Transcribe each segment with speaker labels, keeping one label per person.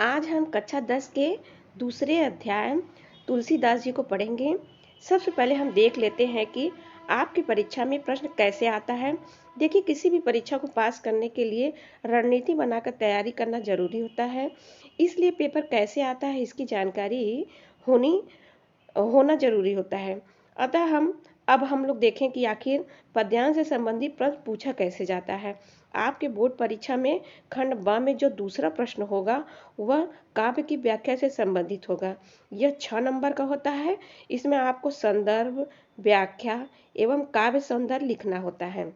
Speaker 1: आज हम कक्षा 10 के दूसरे अध्याय तुलसीदास जी को पढ़ेंगे। सबसे पहले हम देख लेते हैं कि आपकी परीक्षा में प्रश्न कैसे आता है। देखिए, किसी भी परीक्षा को पास करने के लिए रणनीति बनाकर तैयारी करना जरूरी होता है। इसलिए पेपर कैसे आता है इसकी जानकारी होनी होना जरूरी होता है। अतः हम लोग देखें कि आखिर पद्यांश से संबंधित प्रश्न पूछा कैसे जाता है। आपके बोर्ड परीक्षा में खंड ब में जो दूसरा प्रश्न होगा वह काव्य की व्याख्या से संबंधित होगा। यह 6 नंबर का होता है। इसमें आपको संदर्भ, व्याख्या एवं काव्य सौंदर्य लिखना होता है।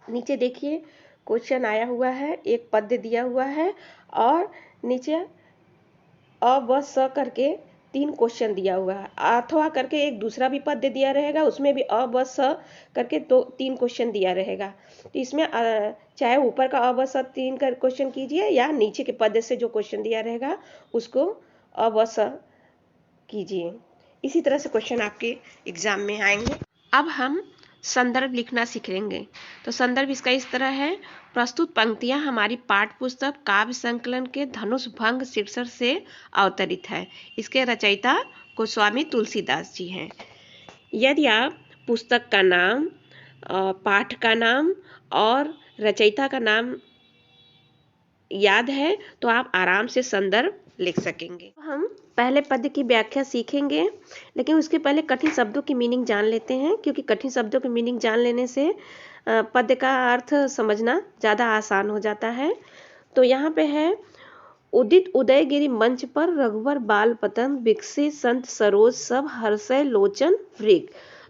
Speaker 1: नीचे देखिए, क्वेश्चन आया हुआ है, एक पद्य दिया हुआ है और नीचे अ व स करके 3 क्वेश्चन दिया हुआ है। अथवा करके एक दूसरा भी पद्य दिया रहेगा, उसमें भी अ व स करके 3 क्वेश्चन दिया रहेगा। तो इसमें चाहे ऊपर का अ व स 3 का क्वेश्चन कीजिए या नीचे के पद्य से जो क्वेश्चन दिया रहेगा उसको अ व स कीजिए। इसी तरह से क्वेश्चन आपके एग्जाम में आएंगे। अब हम संदर्भ लिखना सीखेंगे। तो संदर्भ इसका इस तरह है। प्रस्तुत पंक्तियां हमारी पाठ्य पुस्तक काव्य संकलन के धनुष भंग शीर्षक से अवतरित है। इसके रचयिता गोस्वामी तुलसीदास जी हैं। यदि आप पुस्तक का नाम, पाठ का नाम और रचयिता का नाम याद है तो आप आराम से संदर्भ लिख सकेंगे। हम पहले पद्य की व्याख्या सीखेंगे, लेकिन उसके पहले कठिन शब्दों की मीनिंग जान लेते हैं, क्योंकि कठिन शब्दों की मीनिंग जान लेने से पद्य का अर्थ समझना ज़्यादा आसान हो जाता है। तो यहाँ पे है, उदित उदयगिरि मंच पर रघुवर बाल पतंग, विकसे संत सरोज सब हर्षय लोचन वृग।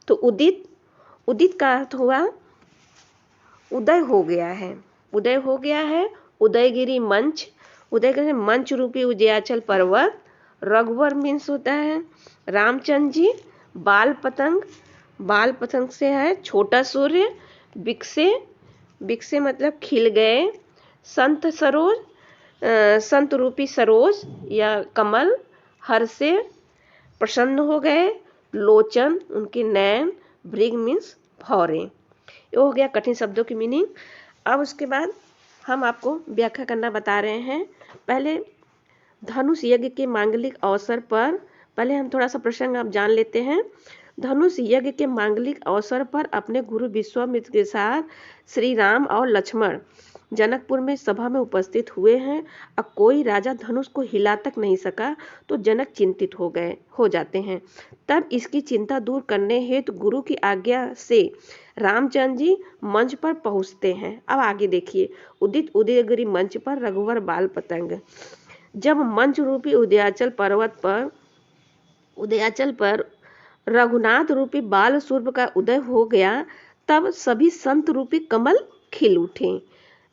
Speaker 1: तो उदित का अर्थ हुआ उदय हो गया है, उदय हो गया है। उदयगिरि मंच रूपी उदयाचल पर्वत। रघुवर मीन्स होता है रामचंद्र जी। बाल पतंग से है छोटा सूर्य। विकसे मतलब खिल गए। संत सरोज, संत रूपी सरोज या कमल। हर से प्रसन्न हो गए। लोचन उनके नैन। भृग मीन्स भौरे। ये हो गया कठिन शब्दों की मीनिंग। अब उसके बाद हम आपको व्याख्या करना बता रहे हैं। पहले धनुष यज्ञ के मांगलिक अवसर पर, पहले हम थोड़ा सा प्रसंग आप जान लेते हैं। धनुष यज्ञ के मांगलिक अवसर पर अपने गुरु विश्वामित्र के साथ श्री राम और लक्ष्मण जनकपुर में सभा में उपस्थित हुए हैं। अब कोई राजा धनुष को हिला तक नहीं सका तो जनक चिंतित हो जाते हैं। तब इसकी चिंता दूर करने हेतु गुरु की आज्ञा से रामचंद्र जी मंच पर पहुंचते हैं। अब आगे देखिए, उदित उदयगिरि मंच पर रघुवर बाल पतंग। जब मंच रूपी उदयाचल पर रघुनाथ रूपी बाल सूर्य का उदय हो गया, तब सभी संत रूपी कमल खिल उठे।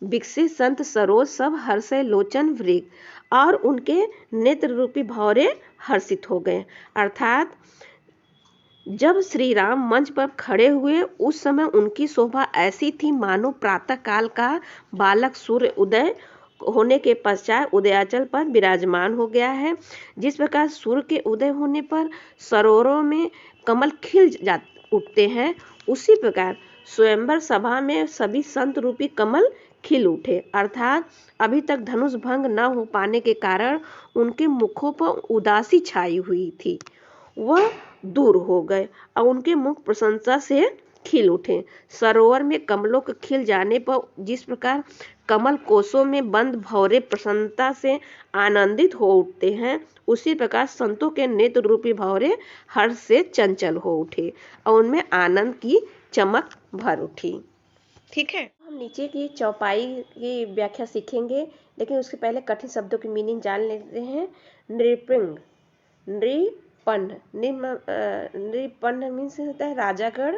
Speaker 1: विकसे संत सरोज सब हर्षय लोचन वृग, और उनके नेत्र रूपी भौरे हर्षित हो गए। अर्थात जब श्री राम मंच पर खड़े हुए उस समय उनकी शोभा ऐसी थी मानो प्रातः काल का बालक सूर्य उदय होने के पश्चात उदयाचल पर विराजमान हो गया है। जिस प्रकार सूर्य के उदय होने पर सरोवरों में कमल उठते हैं, उसी प्रकार स्वयंवर सभा में सभी संत रूपी कमल खिल उठे। अर्थात अभी तक धनुष भंग न हो पाने के कारण उनके मुखों पर उदासी छाई हुई थी, वह दूर हो गए और उनके मुख प्रशंसा से खिल उठे। सरोवर में कमलों के खिल जाने पर जिस प्रकार कमल कोशों में बंद भौरे प्रसन्नता से आनंदित हो उठते हैं, उसी प्रकार संतों के नेत्र रूपी भौरे हर्ष से चंचल हो उठे और उनमें आनंद की चमक भर उठी। ठीक है, हम नीचे की चौपाई की व्याख्या सीखेंगे, लेकिन उसके पहले कठिन शब्दों की मीनिंग जान लेते हैं। नृपिंग, नृपंड मीन्स होता है राजागढ़।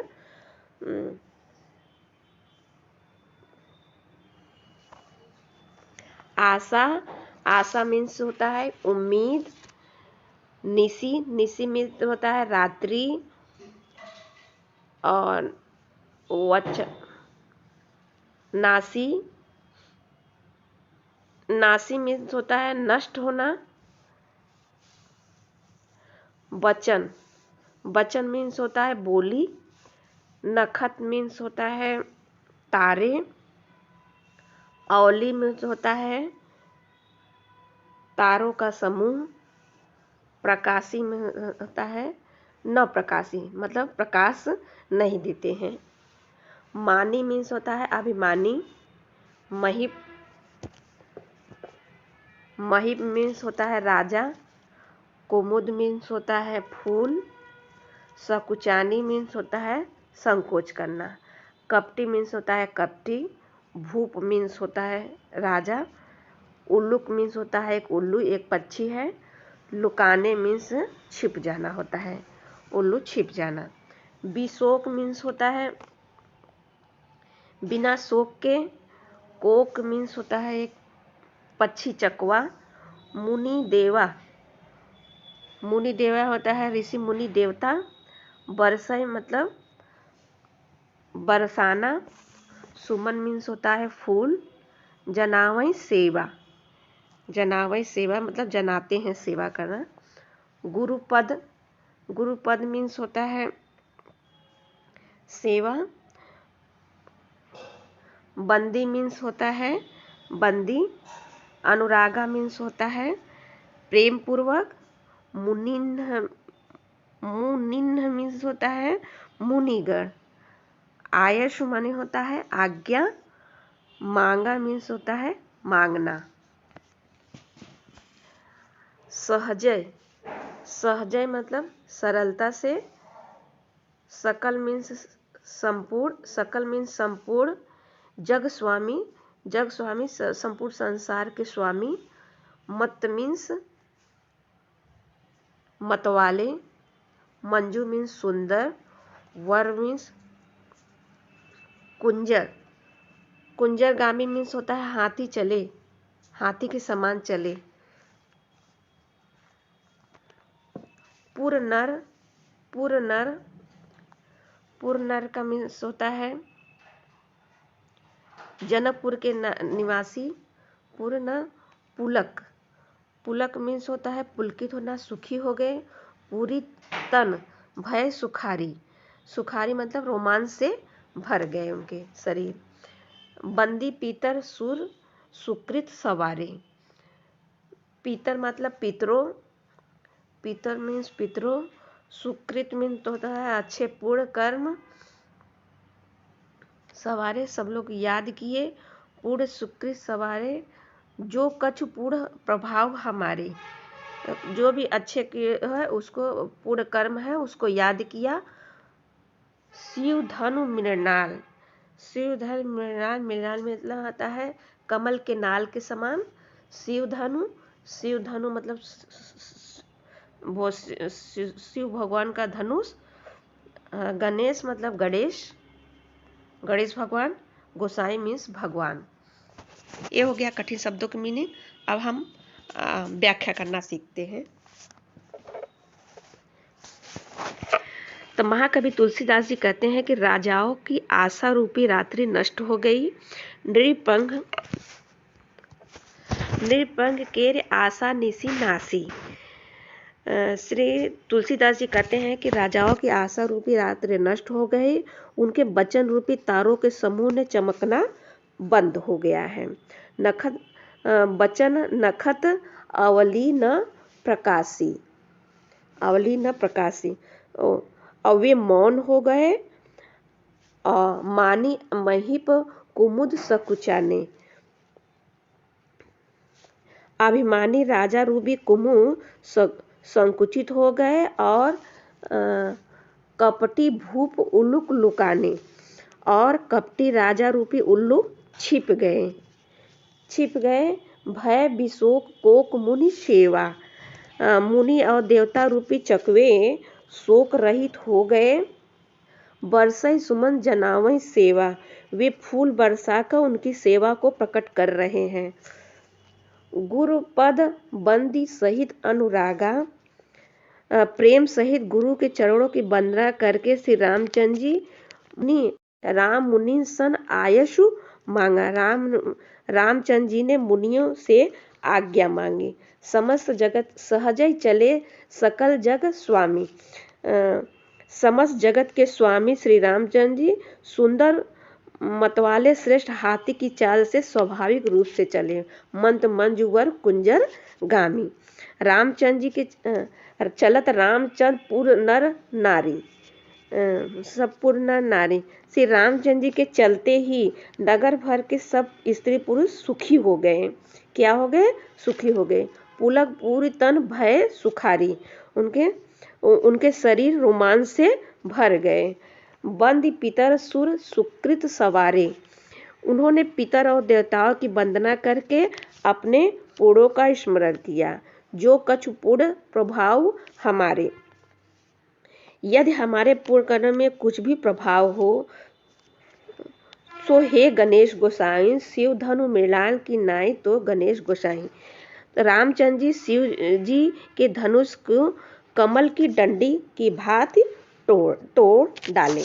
Speaker 1: आशा मीन्स होता है उम्मीद। निशी मीन्स होता है रात्रि। और नासी मीन्स होता है नष्ट होना। वचन मीन्स होता है बोली। नखत मीन्स होता है तारे। औली मीन्स होता है तारों का समूह। प्रकाशी में होता है न प्रकाशी, मतलब प्रकाश नहीं देते हैं। मानी मीन्स होता है अभिमानी। महिप महिप मीन्स होता है राजा। कुमुद मीन्स होता है फूल। सकुचानी मीन्स होता है संकोच करना। कपटी मीन्स होता है कपटी। भूप मीन्स होता है राजा। उल्लुक मीन्स होता है एक उल्लू, एक पक्षी है। लुकाने मीन्स छिप जाना होता है, उल्लू छिप जाना। बिशोक मीन्स होता है बिना शोक के। कोक मीन्स होता है एक पक्षी चकवा। मुनि देवा, मुनि देवा होता है ऋषि मुनि देवता। बरसई मतलब बरसाना। सुमन मीन्स होता है फूल। जनावई सेवा, जनावई सेवा मतलब जनाते हैं सेवा करना। गुरुपद, गुरुपद मीन्स होता है सेवा। बंदी मीन्स होता है बंदी। अनुरागा मीन्स होता है प्रेम पूर्वक। मुनिन्ह, मुनिन्ह मीन्स होता है मुनिगण। आयश माने होता है आज्ञा। मांगा मीन्स होता है मांगना। सहजय, सहजय मतलब सरलता से। सकल मीन्स संपूर्ण, सकल मीन्स संपूर्ण। जग स्वामी, जग स्वामी संपूर्ण संसार के स्वामी। मत मीन्स मतवाले। मंजू मीन्स सुंदर। वर मीन्स कुंजर। कुंजरगामी मीन्स होता है हाथी चले, हाथी के समान चले। पुरनर, पुरनर, पुरनर का मीन्स होता है जनकपुर के निवासी। पुरनर। पुलक, पुलक मीन्स होता है पुलकित होना, सुखी हो गए। पूरी तन भय सुखारी, सुखारी मतलब रोमांच से भर गए उनके शरीर। बंदी पीतर सुर सुकृत सवारे। पीतर मतलब पितरों, पीतर मीन्स पितरों। सुकृत मीन्स होता है अच्छे पूर्ण कर्म। सवारे सब लोग याद किए। पूर्ण सुकृत सवारे जो कछु पूर्ण प्रभाव हमारे, जो भी अच्छे है उसको पूर्ण कर्म है उसको याद किया। शिव धनु मृणाल, शिव धनु मृणाल, मृणाल मतलब आता है कमल के नाल के समान। शिव धनु, शिव धनु मतलब वो शिव भगवान का धनुष। गणेश मतलब गणेश, गणेश भगवान। गोसाई मीन्स भगवान। ये हो गया कठिन शब्दों की मीनिंग। अब हम व्याख्या करना सीखते हैं। तो महाकवि तुलसीदास जी कहते हैं कि राजाओं की आशा रूपी रात्रि नष्ट हो गई। नृपंग, नृपंग केर आशा निसी नासी। श्री तुलसीदास जी कहते हैं कि राजाओं की आशा रूपी रात्रि नष्ट हो गई, उनके वचन रूपी तारों के समूह ने चमकना बंद हो गया है। नखत वचन नखत अवली न प्रकाशी, अवली न प्रकाशी। और वे मौन हो गए। मानी महिप कुमुद सकुचाने। अभिमानी राजा रूपी कुमुद संकुचित हो गए और कपटी भूप उल्लुक लुकाने, और कपटी राजा रूपी उल्लू छिप गए, छिप गए। भय विशोक कोक मुनि सेवा। मुनि और देवता रूपी चकवे शोक रहित हो गए। बरसई सुमन जनावई सेवा, वे फूल बरसाकर उनकी सेवा को प्रकट कर रहे हैं। गुरुपद बंदी सहित अनुरागा, प्रेम सहित गुरु के चरणों की वंदना करके श्री रामचंद्र जी राम मुनि सन आयशु मांगा। रामचंद्र जी ने मुनियों से आज्ञा मांगी। समस्त जगत सहजई चले सकल जग स्वामी। समस्त जगत के स्वामी श्री रामचंद्र जी सुंदर मतवाले श्रेष्ठ हाथी की चाल से स्वाभाविक रूप से चले, मंत मंजुवर कुंजर गामी। रामचंद्र जी के चलत रामचंद्र पुर नर नारी, सब पुर नर नारी। श्री रामचंद्र जी के चलते ही नगर भर के सब स्त्री पुरुष सुखी हो गए। क्या हो गए? सुखी हो गए। पुलक पूरी तन भय सुखारी, उनके शरीर रोमांच से भर गए। बंदी पितर सुर सुकृत सवारे, उन्होंने पितर और देवताओं की वंदना करके अपने पुण्यों का स्मरण किया। जो कछु पुण्य प्रभाव हमारे, यदि हमारे पूर्ण कर्म में कुछ भी प्रभाव हो, सो हे गणेश गोसाई, शिव धनु मृणाल की नाई तो गणेश गोसाई। रामचंद्र जी शिव जी के धनुष को कमल की डंडी की भांति तोड़ डाले।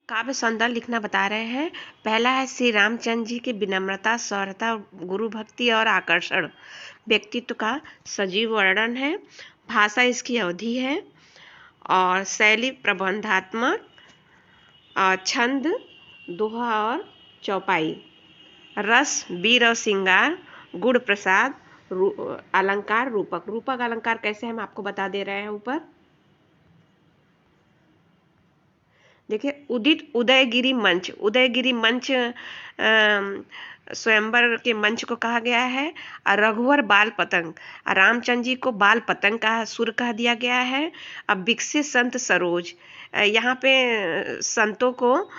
Speaker 1: काव्य सौंदर्य लिखना बता रहे हैं। पहला है श्री रामचंद्र जी की विनम्रता, सौर्यता, गुरु भक्ति और आकर्षण। व्यक्तित्व का सजीव वर्णन है। भाषा इसकी अवधि है और शैली प्रबंधात्मक, छंद दोहा और चौपाई। रस वीर और श्रृंगार, गुण प्रसाद, अलंकार रूपक। रूपक अलंकार कैसे हम आपको बता दे रहे हैं ऊपर। देखिए, उदित उदयगिरी मंच, उदयगिरी मंच स्वयंवर के मंच को कहा गया है। और रघुवर बाल पतंग, रामचंद्र जी को बाल पतंग का सुर कह दिया गया है। अब विकसित संत सरोज, यहाँ पे संतों को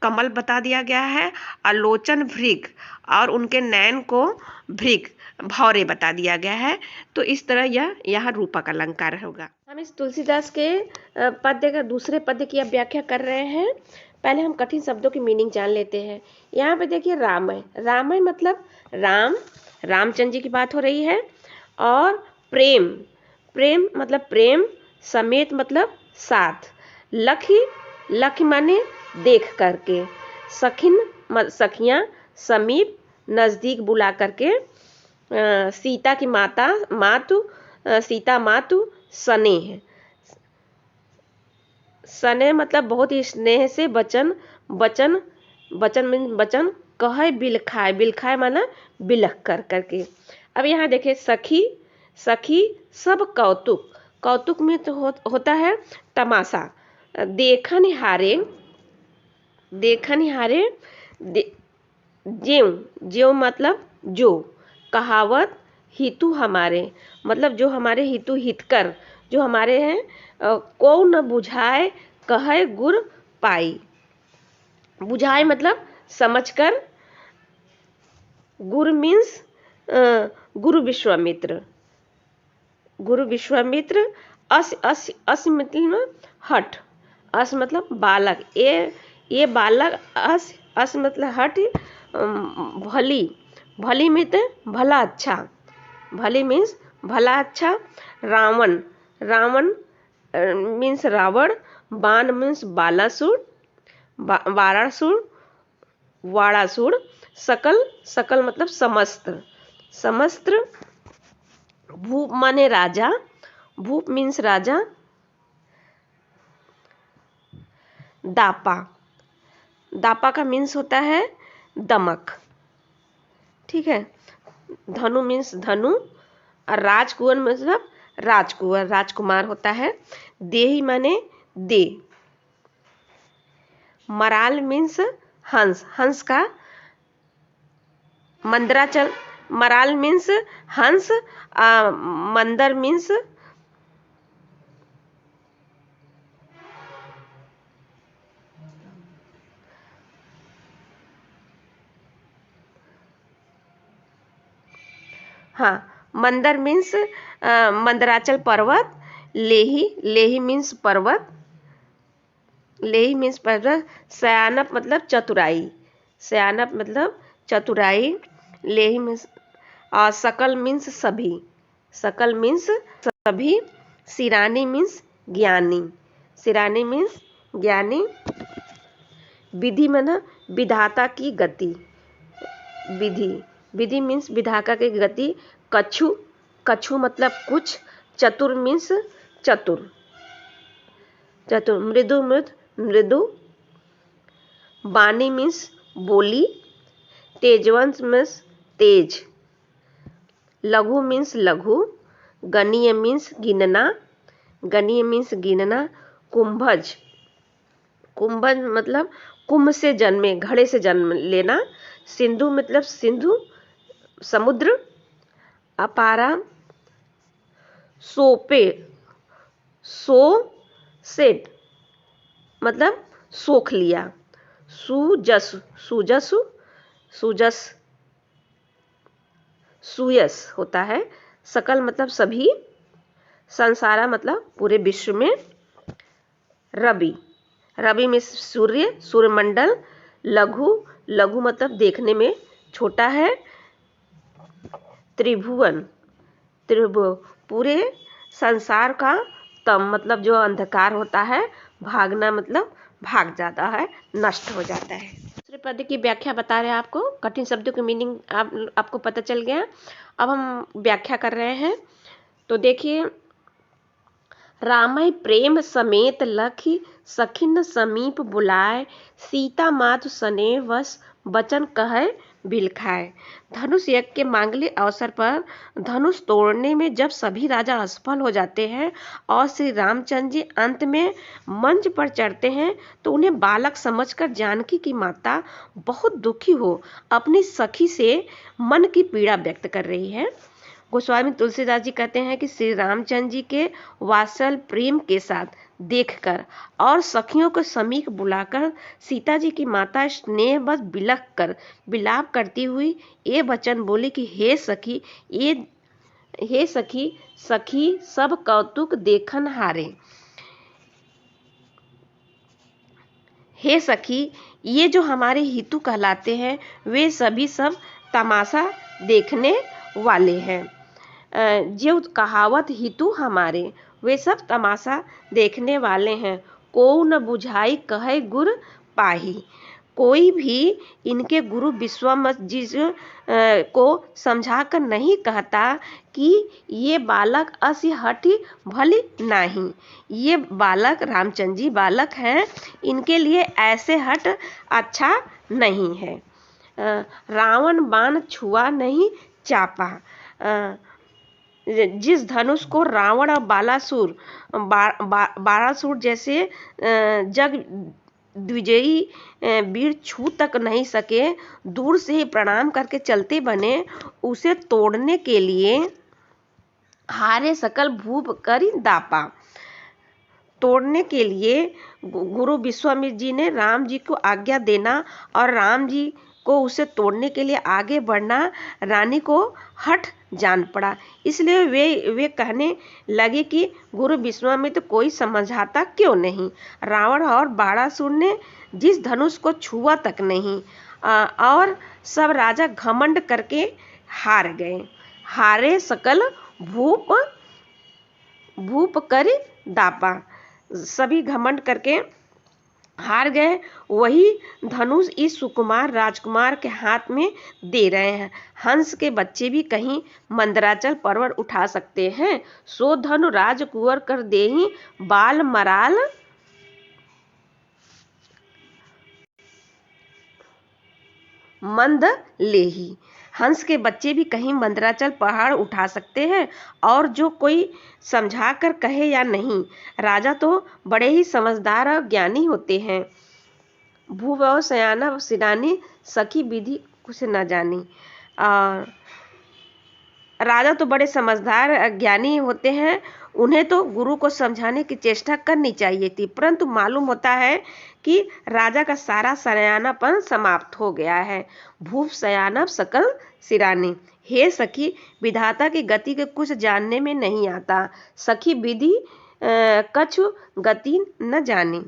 Speaker 1: कमल बता दिया गया है। आलोचन भृग, और उनके नयन को भृग भौरे बता दिया गया है। तो इस तरह यह यहाँ रूपक अलंकार होगा। हम इस तुलसीदास के पद्य का दूसरे पद्य की अब व्याख्या कर रहे हैं। पहले हम कठिन शब्दों की मीनिंग जान लेते हैं। यहाँ पे देखिए रामय, रामय मतलब रामचंद्र जी की बात हो रही है। और प्रेम, प्रेम मतलब प्रेम, समेत मतलब साथ, लखी माने देख करके, सखिन सखियां, समीप नजदीक बुला करके, सीता की सीता मातु, स्नेह, स्नेह मतलब बहुत ही स्नेह से वचन कहे बिलखाए, बिलखाए माना बिलख कर करके। अब यहाँ देखिए सखी सब कौतुक, कौतुक में तो होता है तमाशा। देखन हारे ज्यों मतलब जो, कहावत हितु हमारे मतलब जो हमारे हितु हितकर, जो हमारे हैं, को न बुझाए कहे गुर पाई। बुझाए मतलब समझकर, गुरु मीन्स गुरु विश्वामित्र, अस मतलब हट, अस मतलब बालक, ये बालक, अस मतलब हट, भली में तो भला अच्छा, भली मीन्स भला अच्छा। रावण मीन्स रावण, बाण मीन्स बालासुर, वारासुर। सकल मतलब समस्त। भूप माने राजा, भूप मीन्स राजा। दापा का मीन्स होता है दमक, ठीक है। धनु मीन्स धनु। और राजकुंवर मतलब राजकुंवर, राजकुमार होता है। देही माने दे। मराल मीन्स हंस, हंस का मंदराचल, मराल मीन्स हंस, मंदर मीन्स मंदर मीन्स मंदराचल पर्वत। लेही मीन्स पर्वत, सयानप मतलब चतुराई, लेही मीन्स सकल मीन्स सभी, सिरानी मीन्स ज्ञानी, विधि माना विधाता की गति, विधि मीन्स विधाता की गति। कछु मतलब कुछ। चतुर मीन्स चतुर, मृदु मृदु, बानी मीन्स बोली, तेजवंत मीन्स तेज, लघु मीन्स लघु, गणीय मीन्स गिनना, गणीय मीन्स गिनना, कुंभज, कुंभज मतलब कुंभ से जन्मे, घड़े से जन्म लेना, सिंधु मतलब सिंधु समुद्र, अपारा सोपे, सो सेट मतलब सोख लिया, सुजस सुजसु सुजस सुयस होता है, सकल मतलब सभी, संसारा मतलब पूरे विश्व में, रवि, रवि में सूर्य, सूर्यमंडल, लघु, लघु मतलब देखने में छोटा है, त्रिभुवन, पूरे संसार का, तम मतलब जो अंधकार होता है, भागना मतलब भाग जाता है, नष्ट हो जाता है। दूसरे पद की व्याख्या बता रहे हैं आपको, कठिन शब्दों की मीनिंग आपको पता चल गया। अब हम व्याख्या कर रहे हैं, तो देखिए, रामय प्रेम समेत लखी सखिन समीप बुलाए, सीता मातु सने वश बचन कहे बिलखाए। धनुष यज्ञ के मांगलिक अवसर पर धनुष तोड़ने में जब सभी राजा असफल हो जाते हैं और श्री रामचंद्र जी अंत में मंच पर चढ़ते हैं, तो उन्हें बालक समझकर जानकी की माता बहुत दुखी हो अपनी सखी से मन की पीड़ा व्यक्त कर रही है। गोस्वामी तुलसीदास जी कहते हैं कि श्री रामचंद्र जी के वात्सल प्रेम के साथ देखकर और सखियों को समीप बुलाकर सीता जी की माता स्नेह बस बिलख कर विलाप करती हुई ये वचन बोली कि हे सखी, हे सखी, सखी सब कौतुक देखन हारे। हे सखी, ये जो हमारे हितु कहलाते हैं वे सभी सब तमाशा देखने वाले हैं। जो कहावत हितु हमारे, वे सब तमाशा देखने वाले हैं। को न बुझाई कहे गुर पाही, कोई भी इनके गुरु विश्वामित्र जी को समझाकर नहीं कहता कि ये बालक असी हठी भली नहीं, ये बालक रामचंद्र जी बालक हैं, इनके लिए ऐसे हट अच्छा नहीं है। रावण बाण छुआ नहीं चापा, जिस धनुष को रावण और बाणासुर जैसे जग द्विजयी वीर छू तक नहीं सके, दूर से ही प्रणाम करके चलते बने, उसे तोड़ने के लिए हारे सकल भूप करी दापा। तोड़ने के लिए गुरु विश्वामित्र जी ने राम जी को आज्ञा देना और राम जी को उसे तोड़ने के लिए आगे बढ़ना रानी को हठ जान पड़ा। इसलिए वे कहने लगे कि गुरु विश्वामित्र कोई समझाता क्यों नहीं। रावण और बाणासुर ने जिस धनुष को छुआ तक नहीं, और सब राजा घमंड करके हार गए। हारे सकल भूप कर दापा, सभी घमंड करके हार गए। वही धनुष इस सुकुमार राजकुमार के हाथ में दे रहे हैं। हंस के बच्चे भी कहीं मंदराचल पर्वत उठा सकते हैं, सो धनु राजकुंवर कर देहि बाल मराल मंद लेही। हंस के बच्चे भी कहीं मंदराचल पहाड़ उठा सकते हैं, और जो कोई समझा कर कहे या नहीं। राजा तो बड़े ही समझदार और ज्ञानी होते हैं। भूवो सयाना सिरानी सखी विधि कुछ न जानी। और राजा तो बड़े समझदार ज्ञानी होते हैं, उन्हें तो गुरु को समझाने की चेष्टा करनी चाहिए थी, परंतु मालूम होता है कि राजा का सारा सयानापन समाप्त हो गया है। भूप सयानप सकल सिरानी, हे सखी, विधाता की गति के कुछ जानने में नहीं आता, सखी विधि कछु गति न जानी।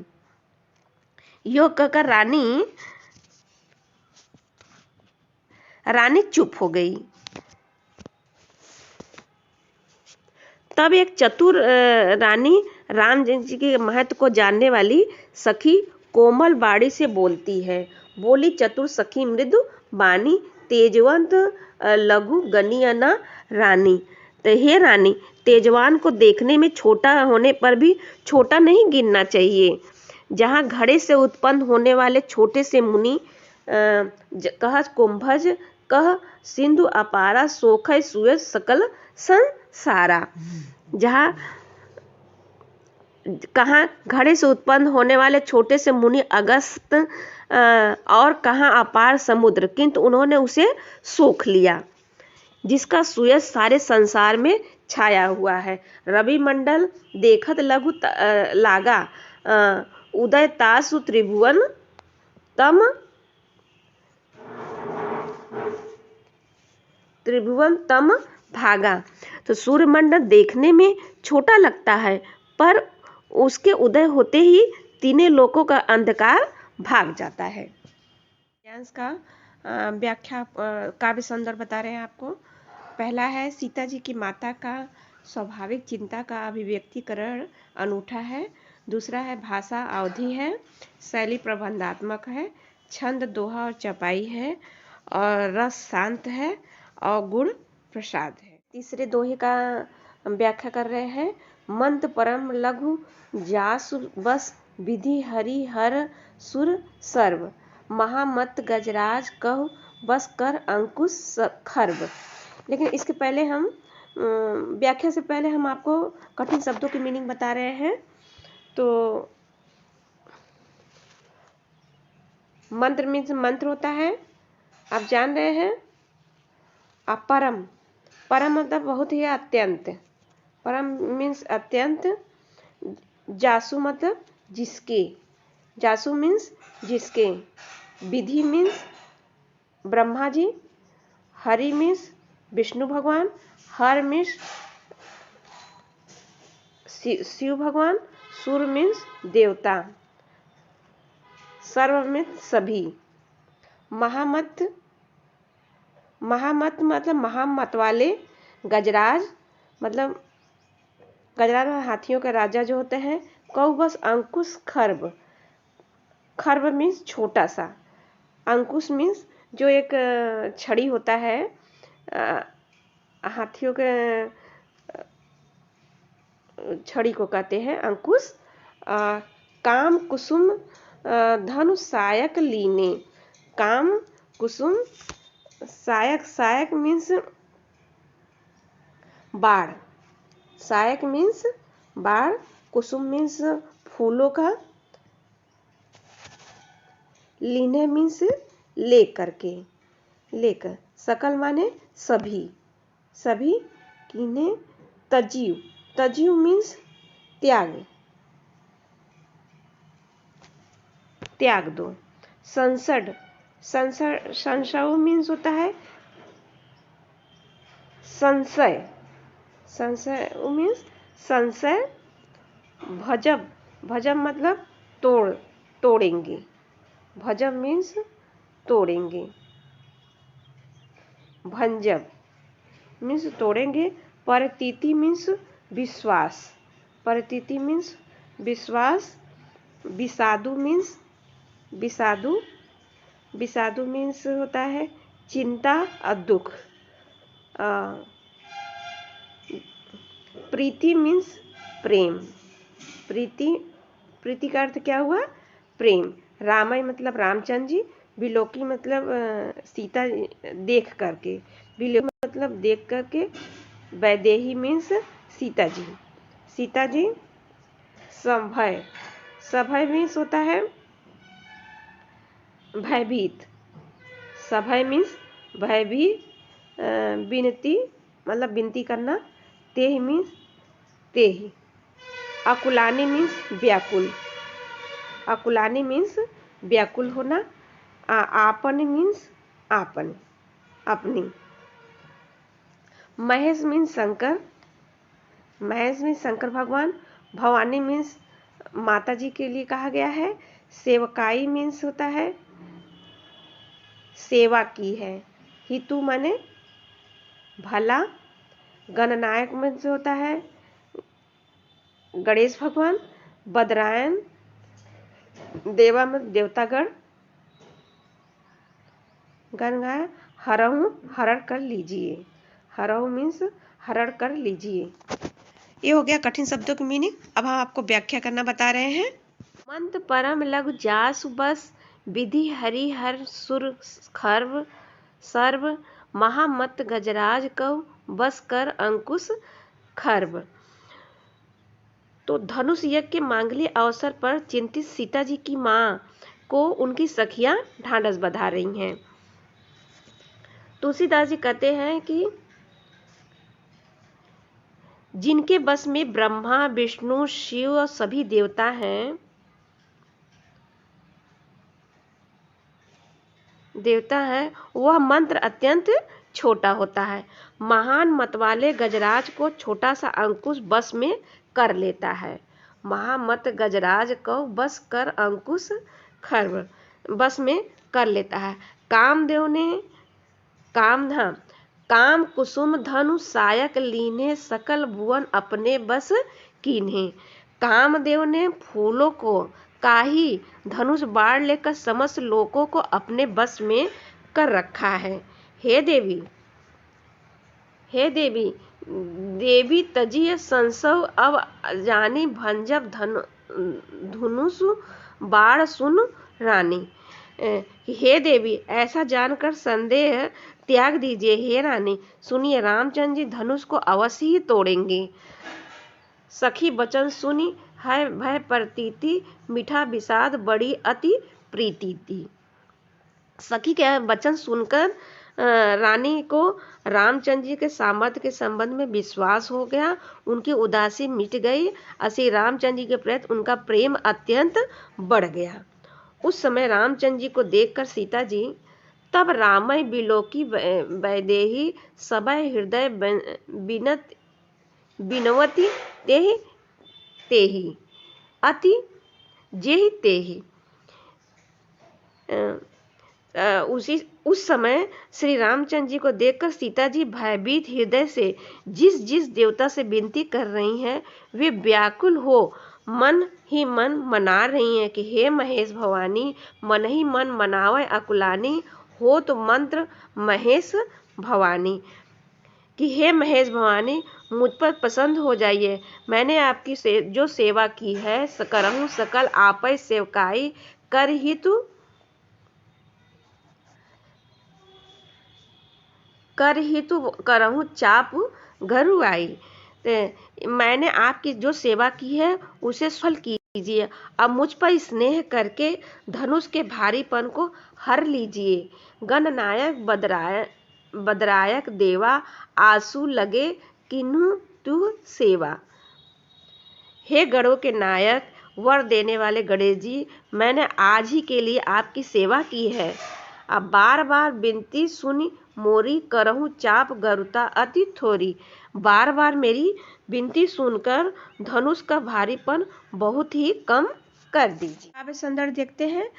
Speaker 1: यो कहकर रानी चुप हो गई। तब एक चतुर रानी राम जी के महत्व को जानने वाली सखी कोमल बाड़ी से बोलती है। बोली, चतुर सखी मृदु बानी, तेजवंत लघु गणीय न रानी। तो हे रानी, तेजवान को देखने में छोटा होने पर भी छोटा नहीं गिनना चाहिए। जहाँ घड़े से उत्पन्न होने वाले छोटे से मुनि कह कुंभज कह सिंधु अपारा सोखय सुयज सकल संसारा। जहाँ कहाँ घड़े से उत्पन्न होने वाले छोटे से मुनि अगस्त और कहाँ अपार समुद्र, किंतु उन्होंने उसे सोख लिया, जिसका सुयज सारे संसार में छाया हुआ है। रवि मंडल देखत लघु लागा उदय तासु त्रिभुवन तम भागा। तो सूर्यमंडल देखने में छोटा लगता है, पर उसके उदय होते ही तीनों लोकों का अंधकार भाग जाता है। का व्याख्या काव्य संदर्भ बता रहे हैं आपको। पहला है, सीता जी की माता का स्वाभाविक चिंता का अभिव्यक्तिकरण अनूठा है। दूसरा है, भाषा अवधि है, शैली प्रबंधात्मक है, छंद दोहा और चपाई है, और रस शांत है और गुण प्रसाद है। तीसरे दोहे का व्याख्या कर रहे हैं। मंत परम लघु जासु बस विधि हरि हर सुर सर्व महामत गजराज कहु बस कर अंकुश खर्ब। लेकिन इसके पहले हम व्याख्या से पहले हम आपको कठिन शब्दों की मीनिंग बता रहे हैं। तो मंत्र मीन्स मंत्र होता है, आप जान रहे हैं। परम, परम मतलब बहुत ही अत्यंत, परम मीन्स अत्यंत। जासु मतलब जिसके, जासु मीन्स जिसके। विधि मीन्स ब्रह्मा जी। हरि मीन्स विष्णु भगवान। हर मीन्स शिव भगवान। सुर मीन्स देवता। सर्व मीन्स सभी। महामत, महामत मतलब महामत वाले। गजराज मतलब गजराज हाथियों के राजा जो होते हैं। कौ बस अंकुश खर्ब, खर्ब मीन्स छोटा सा। अंकुश मीन्स जो एक छड़ी होता है, हाथियों के छड़ी को कहते हैं अंकुश। काम कुसुम धनु सायक लीने। काम कुसुम सायक, सायक मीन्स बाढ़, सायक मीन्स बाढ़, कुसुम मीन्स फूलों का, लीने मीन्स लेकर के, लेकर। सकल माने सभी, सभी। कीने तजीव, तजीव मीन्स त्याग, त्याग दो। संसद, संसद, संशय मीन्स होता है संशय, संशय मीन्स संशय। भजब, भजब मतलब तोड़, तोड़ेंगे। भजब मीन्स तोड़ेंगे। भंजब मीन्स तोड़ेंगे। परतीति मीन्स विश्वास, परतीति मीन्स विश्वास। विषादु मीन्स विषादु, विषादु मीन्स होता है चिंता और दुख। प्रीति मीन्स प्रेम, प्रीति, प्रीति का अर्थ क्या हुआ? प्रेम। रामय मतलब रामचंद्र जी। विलोकी मतलब सीता देख करके, विलोकी मतलब देख करके। वैदेही मीन्स सीता जी, सीता जी। संभय, सभय मीन्स होता है भयभीत, सभय मीन्स भयभीत। विनती मतलब विनती करना। तेह मीन्स तेह। अकुलानी मीन्स व्याकुल, अकुलानी मीन्स व्याकुल होना। आपन मीन्स आपन, अपनी। महेश मीन्स शंकर, महेश मीन्स शंकर भगवान। भवानी मीन्स माता जी के लिए कहा गया है। सेवकाई मीन्स होता है सेवा की है। हितु माने भला। गणनायक मीन्स होता है गणेश भगवान। बदरायन देवा में देवतागण। गण गाय हरहु, हरण कर लीजिए। हरहु मीन्स हरण कर लीजिए। ये हो गया कठिन शब्दों की मीनिंग। अब हम आपको व्याख्या करना बता रहे हैं। मंत परम लघु जासु बस, विधि हरि हर सुर खर्व सर्व, महामत गजराज कव बस कर अंकुश खर्व। तो धनुष यज्ञ के मांगलिक अवसर पर चिंतित सीता जी की मां को उनकी सखियां ढांढस बंधा रही हैं। तुलसीदास जी कहते हैं कि जिनके बस में ब्रह्मा विष्णु शिव और सभी देवता हैं, वह मंत्र अत्यंत छोटा होता है। महान मत वाले गजराज को छोटा सा अंकुश बस में कर लेता है। महामत गजराज को बस कर अंकुश खर्व बस में कर लेता है। कामदेव ने काम कुसुम धनु सायक लीने, सकल भुवन अपने बस कीन्हे। कामदेव ने फूलों को काही धनुष बाढ़ लेकर समस्त लोकों को अपने बस में कर रखा है। हे देवी देवी तजिय संसव अब जानी, भंजब धनुष बाढ़ सुन रानी। हे देवी, ऐसा जानकर संदेह त्याग दीजिए। हे रानी, सुनिए, रामचंद्र जी धनुष को अवश्य ही तोड़ेंगे। सखी बचन सुनी है भय प्रतीति, मीठा विषाद बड़ी अति प्रीति थी। सखी के वचन सुनकर रानी को रामचंद्र जी के सामर्थ्य के संबंध में विश्वास हो गया। उनकी उदासी मिट गई। श्री रामचंद्र जी के प्रति उनका प्रेम अत्यंत बढ़ गया। उस समय रामचंद्र जी को देखकर सीता जी, तब रामय बिलोकी वैदेही, सबय हृदय बिनवती तेहि अति जेहि तेहि। उस समय श्री रामचंद्र जी को देखकर सीता जी भयभीत हृदय से जिस जिस देवता से विनती कर रही हैं, वे व्याकुल हो मन ही मन मना रही हैं कि हे महेश भवानी, मन ही मन मनावै अकुलानी, हो तो मंत्र महेश भवानी। कि हे महेश भवानी, मुझ पर पसंद हो जाइए। मैंने आपकी जो सेवा की है करहूँ सकल आपै सेवकाई, कर हितु करहूँ चाप घरुआई। मैंने आपकी जो सेवा की है उसे सफल कीजिए। अब मुझ पर स्नेह करके धनुष के भारीपन को हर लीजिए। गणनायक बदरायक देवा, आंसू लगे किन्हु तू सेवा। हे गणों के नायक, वर देने वाले गणेश जी, मैंने आज ही के लिए आपकी सेवा की है। अब बार बार विनती सुनी मोरी, करहूँ चाप गरुता अति थोरी। बार बार मेरी विनती सुनकर धनुष का भारीपन बहुत ही कम कर दीजिए। अब संदर्भ देखते हैं।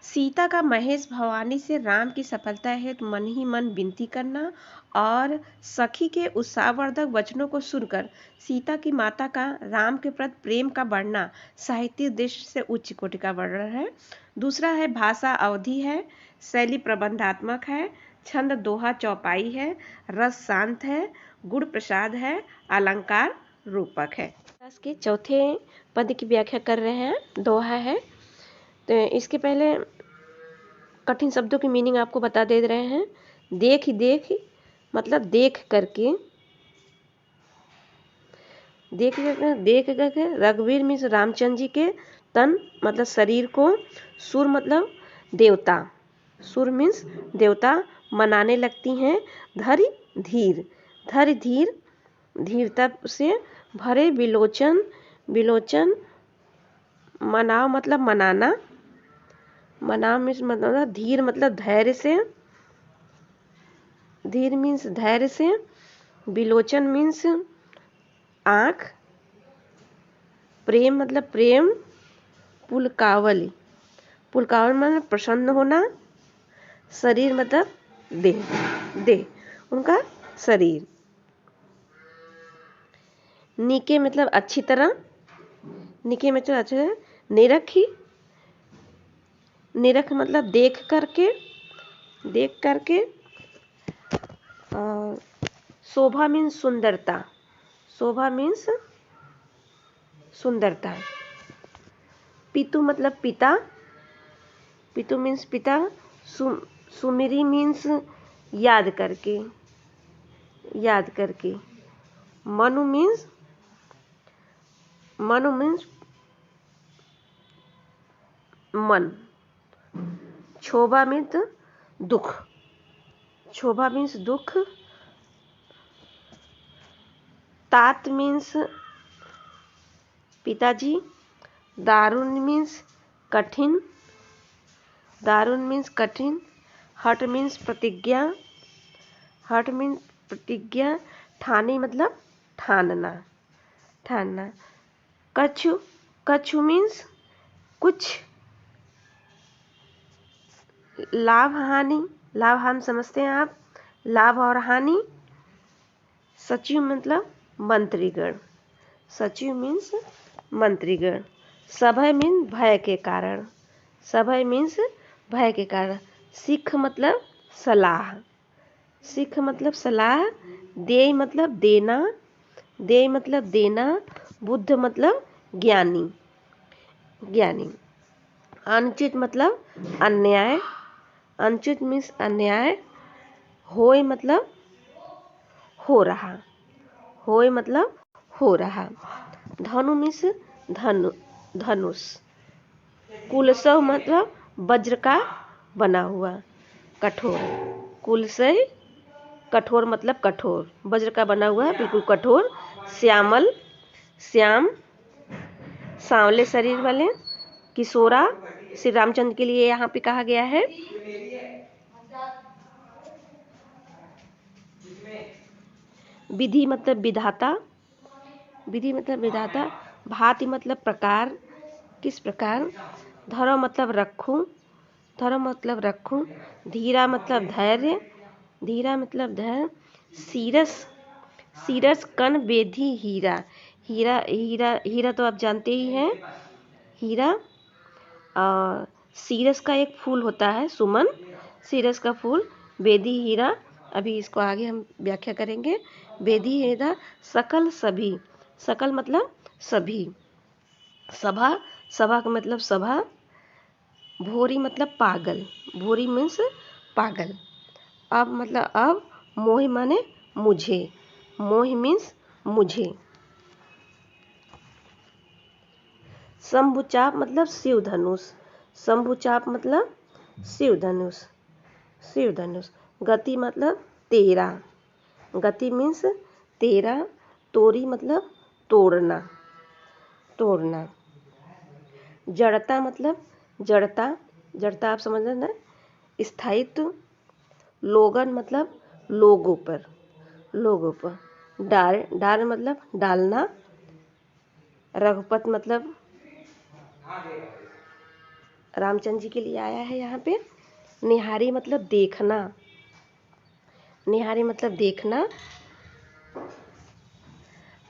Speaker 1: सीता का महेश भवानी से राम की सफलता हेतु मन ही मन विनती करना और सखी के उत्साहवर्धक वचनों को सुनकर सीता की माता का राम के प्रति प्रेम का बढ़ना साहित्य दृष्टि से उच्च कोटि का वर्णन है। दूसरा है भाषा अवधि है, शैली प्रबंधात्मक है, छंद दोहा चौपाई है, रस शांत है, गुण प्रसाद है, अलंकार रूपक है। रस के चौथे पद की व्याख्या कर रहे हैं, दोहा है। तो इसके पहले कठिन शब्दों की मीनिंग आपको बता दे रहे हैं। देख मतलब देख करके रघुवीर मीन्स रामचंद्र जी के तन मतलब शरीर को, सुर मतलब देवता, सुर मीन्स देवता मनाने लगती हैं। धरि धीर धीरता से भरे विलोचन मनाव मतलब मनाना, मनाव मीन्स मतलब धीर मतलब धैर्य से, धीर मीन्स धैर्य से, विलोचन मीन्स आँख, प्रेम मतलब प्रेम, पुलकावली मतलब प्रसन्न होना, शरीर मतलब देह उनका शरीर, नीके मतलब अच्छी तरह, नीके मतलब अच्छी तरह, निरख मतलब देख करके और शोभा मीन्स सुंदरता, पितु मतलब पिता, पितु मीन्स पिता। सुमिरी मीन्स याद करके, याद करके। मनु मीन्स मन। क्षोभा मीन्स दुख, क्षोभा मीन्स दुख। तात मीन्स पिताजी। दारुण मीन्स कठिन, दारुण मीन्स कठिन। हठ मीन्स प्रतिज्ञा, हठ मीन्स प्रतिज्ञा। ठानी मतलब ठानना, ठानना। कछु, कछु मीन्स कुछ। लाभ हानि, लाभ हानि समझते हैं आप, लाभ और हानि। सचिव मतलब मंत्रीगण, सचिव मीन्स मंत्रीगण। सभय मीन्स भय के कारण, सभय मीन्स भय के कारण। सिख मतलब सलाह, सिख मतलब सलाह। देय मतलब देना, देय मतलब देना। बुद्ध मतलब ज्ञानी, ज्ञानी। अनुचित मतलब अन्याय, अनुचित मीन्स अन्याय। होय मतलब हो रहा, होय मतलब हो रहा। धनु मीन्स धनु, धनुष। कुलसव मतलब वज्र का बना हुआ, कठोर। कुलसय कठोर मतलब कठोर, वज्र का बना हुआ बिल्कुल कठोर। श्यामल, श्याम सांवले शरीर वाले। किशोरा श्री रामचंद्र के लिए यहाँ पे कहा गया है। विधि मतलब विधाता, विधि मतलब विधाता। भांति मतलब प्रकार, किस प्रकार। धर्म मतलब रखूं, धर्म मतलब रखूं। धीरा मतलब धैर्य, धीरा मतलब धैर्य। सीरस, सीरस कन बेधी हीरा, हीरा हीरा हीरा तो आप जानते ही हैं, हीरा। और सीरस का एक फूल होता है सुमन, सीरस का फूल। बेदी हीरा, अभी इसको आगे हम व्याख्या करेंगे। बेदी हीरा सकल सभी, सकल मतलब सभी। सभा, सभा का मतलब सभा। भोरी मतलब पागल, भोरी मीन्स पागल। अब मतलब अब। मोह माने मुझे, मोह मीन्स मुझे। शंभुचाप मतलब शिव धनुष, शंभुचाप मतलब शिव धनुष, शिव धनुष। गति मतलब तेरा, गति मीन्स तेरा। तोरी मतलब तोड़ना, तोड़ना। जड़ता मतलब जड़ता, जड़ता आप समझ ना, स्थायित्व। लोगन मतलब लोगों पर, लोगों पर। डार, डार मतलब डालना। रघुपत मतलब रामचंद्र जी के लिए आया है यहाँ पे। निहारी मतलब देखना, निहारी मतलब देखना।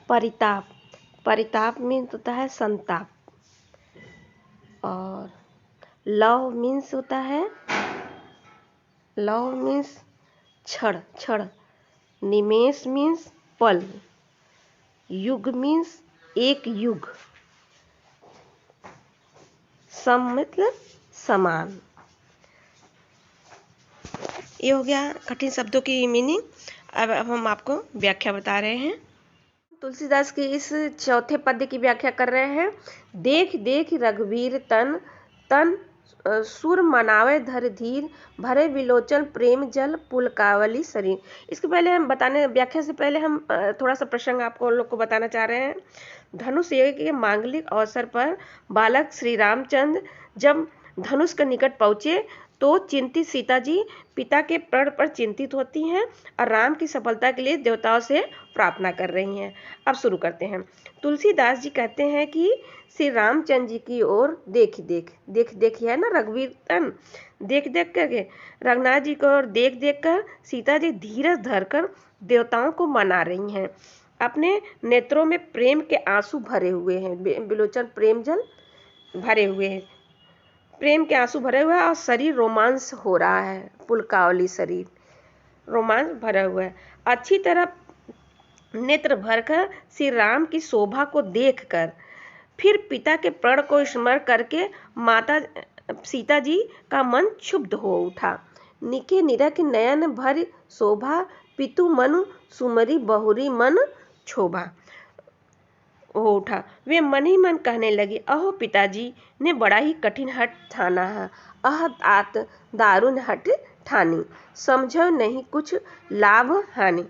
Speaker 1: परिताप, परिताप मीन्स होता है संताप। और लव मीन्स होता है, लव मीन्स क्षण, क्षण। निमेष मीन्स पल। युग मीन्स एक युग। सम मतलब समान। ये हो गया कठिन शब्दों की मीनिंग। अब हम आपको व्याख्या बता रहे हैं। तुलसीदास की इस चौथे पद्य की व्याख्या कर रहे हैं। देख देख रघुवीर तन, तन सुर मनावे धर धीर, भरे विलोचन प्रेम जल पुलकावली शरीर। इसके पहले हम बताने, व्याख्या से पहले हम थोड़ा सा प्रसंग आपको लोग को बताना चाह रहे हैं। धनुष यज्ञ के मांगलिक अवसर पर बालक श्री रामचंद्र जब धनुष के निकट पहुँचे तो चिंतित सीता जी पिता के प्रण पर चिंतित होती हैं और राम की सफलता के लिए देवताओं से प्रार्थना कर रही हैं। अब शुरू करते हैं। तुलसीदास जी कहते हैं कि श्री रामचंद्र जी की ओर देख देख, देख देख है ना रघुवीर तन, देख देख करके रघुनाथ जी को देख देख कर सीता जी धीरज धरकर देवताओं को मना रही हैं। अपने नेत्रों में प्रेम के आंसू भरे हुए हैं, विलोचन प्रेम जल भरे हुए हैं, प्रेम के आंसू भरे हुए हैं और शरीर रोमांस हो रहा है, पुलकावली शरीर रोमांस भरा हुआ है। अच्छी तरह नेत्र भरकर श्री राम की शोभा को देखकर फिर पिता के प्रण को स्मरण करके माता सीता जी का मन क्षुब्ध हो उठा। निके निरख नयन भर शोभा, पितु मनु सुमरी बहुरी मन क्षोभा हो उठा। वे मन ही मन कहने लगी, अहो पिताजी ने बड़ा ही कठिन हठ ठाना है, आत दारुण हठ ठानी, समझो नहीं कुछ लाभ हानि।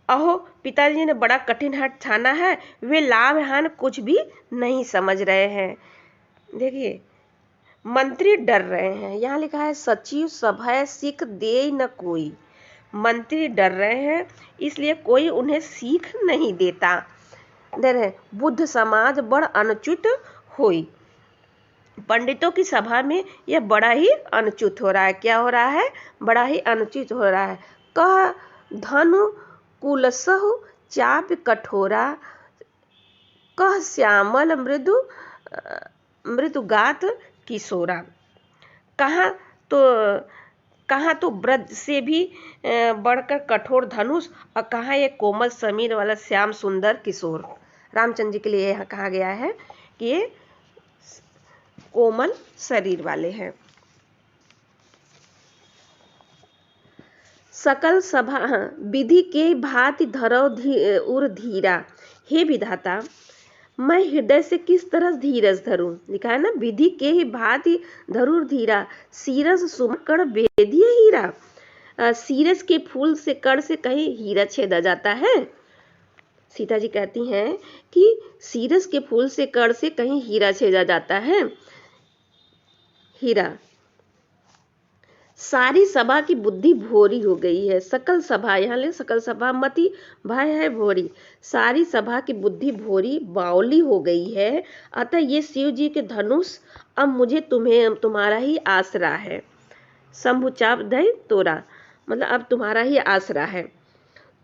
Speaker 1: अहो पिताजी ने बड़ा कठिन हठ ठाना है, वे लाभ हानि कुछ भी नहीं समझ रहे हैं। देखिए, मंत्री डर रहे हैं। यहाँ लिखा है सचिव सभय सीख दे न कोई। मंत्री डर रहे हैं, इसलिए कोई उन्हें सीख नहीं देता। डर है, बुद्ध समाज बड़ अनुचित होई। पंडितों की सभा में यह बड़ा ही अनुचित हो रहा है। क्या हो रहा है? बड़ा ही अनुचित हो रहा है। कह धनु कुलसहु चाप कठोरा, कह श्यामल मृदुगात किशोरा। कहाँ तो ब्रज से भी बढ़कर कठोर धनुष, और कहाँ ये कोमल समीर वाला श्याम सुंदर किशोर। रामचंद्र जी के लिए यहाँ कहा गया है कि ये कोमल शरीर वाले हैं। सकल सभा विधि के भांति धरो उर धीरा। हे विधाता, मैं हृदय से किस तरह धीरज धरूं। लिखा है ना, विधि के ही भांति धरुर धीरा, सीरस सुमकड़ बेधिय हीरा। सीरस के फूल से कड़ से कहीं हीरा छेदा जाता है। सीता जी कहती हैं कि सीरस के फूल से कड़ से कहीं हीरा छेदा जाता है। हीरा। सारी सभा की बुद्धि भोरी हो गई है। सकल सभा, यहाँ ले सकल सभा मति भय है भोरी। सारी सभा की बुद्धि भोरी बावली हो गई है। अतः ये शिव जी के धनुष अब मुझे तुम्हारा ही आसरा है। शंभुचाप दय तोरा, मतलब अब तुम्हारा ही आसरा है।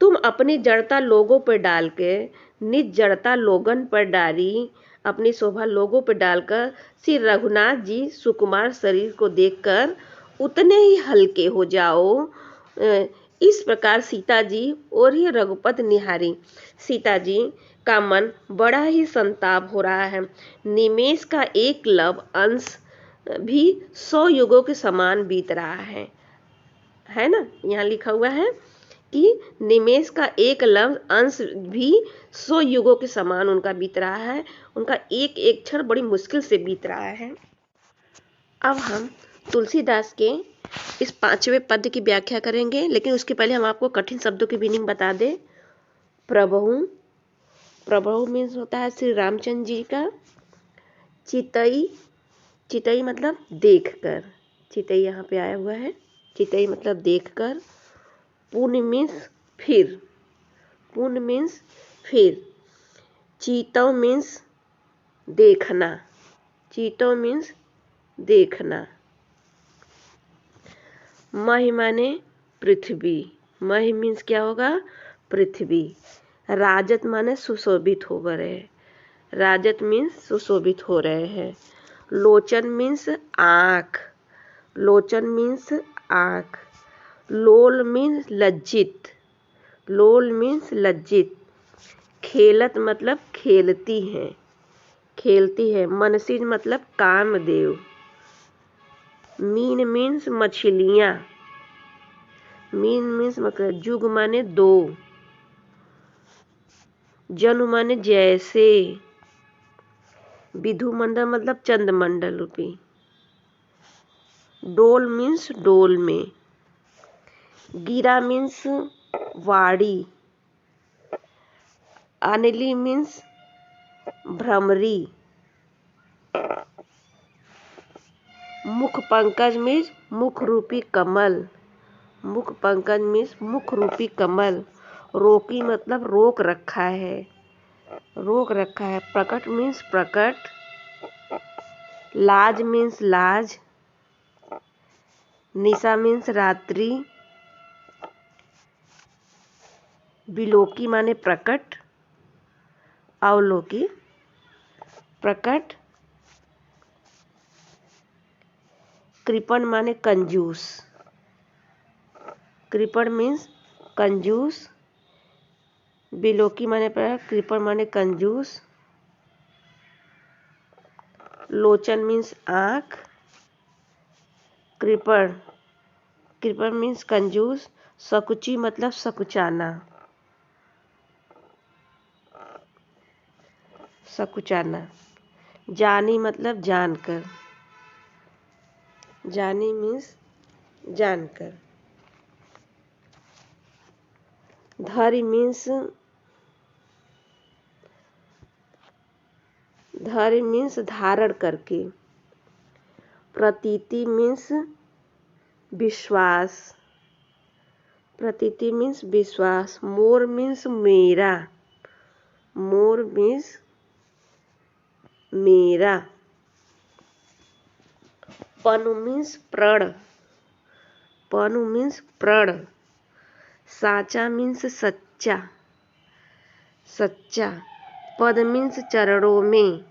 Speaker 1: तुम अपनी जड़ता लोगों पर डाल के निज जड़ता लोगन पर डारी, अपनी शोभा लोगों पर डालकर श्री रघुनाथ जी सुकुमार शरीर को देखकर उतने ही हल्के हो जाओ। इस प्रकार सीता जी और ही रघुपत निहारी। सीता जी का मन बड़ा ही संताप हो रहा है। निमेष का एक लव अंश भी 100 युगों के समान बीत रहा है ना। यहाँ लिखा हुआ है कि निमेष का एक लव अंश भी 100 युगों के समान उनका बीत रहा है। उनका एक एक क्षण बड़ी मुश्किल से बीत रहा है। अब हम तुलसीदास के इस 5वें पद की व्याख्या करेंगे, लेकिन उसके पहले हम आपको कठिन शब्दों की मीनिंग बता दें। प्रभु, प्रभु मीन्स होता है श्री रामचंद्र जी का। चितई, चितई मतलब देखकर। चितई यहाँ पे आया हुआ है। चितई मतलब देखकर। पुण्य मीन्स फिर। पुण्य मीन्स फिर। चीतव मीन्स देखना। चीतव मीन्स देखना। महि माने पृथ्वी। महि मीन्स क्या होगा? पृथ्वी। राजत माने सुशोभित हो रहे। राजत मीन्स सुशोभित हो रहे हैं। लोचन मीन्स आँख। लोचन मीन्स आँख। लोल मीन्स लज्जित। लोल मीन्स लज्जित। खेलत मतलब खेलती हैं। खेलती है। मनसीज मतलब कामदेव। मीन मीन्स मछलियाँ। मीन मीन्स मतलब जुग माने 2। जनु माने जैसे। विधु मंडल मतलब चंद्रमंडल रूपी। डोल मीन्स डोल में। गिरा मीन्स वाड़ी। अनिली मीन्स भ्रमरी। मुख पंकज मीन्स मुख रूपी कमल। मुख पंकज मीन्स मुख रूपी कमल। रोकी मतलब रोक रखा है। रोक रखा है। प्रकट मीन्स प्रकट। लाज मीन्स लाज। निशा मीन्स रात्रि। विलोकी माने प्रकट। अवलोकी। प्रकट। कृपण माने कंजूस। कृपण मीन्स कंजूस। बिलोकी माने पर कृपण माने कंजूस, लोचन मीन्स आँख, कृपण कृपण मीन्स कंजूस, सकुची मतलब सकुचाना, सकुचाना, जानी मतलब जानकर, जानी मीन्स जानकर, धरि मीन्स धारण करके, प्रतीति मीन्स विश्वास, प्रतीति मीन्स विश्वास, मोर मीन्स मेरा, मोर मीन्स मेरा, पनु मीन्स प्रण, पनु मीन्स प्रण, साचा मीन्स सच्चा, सच्चा, पद मीन्स चरणों में,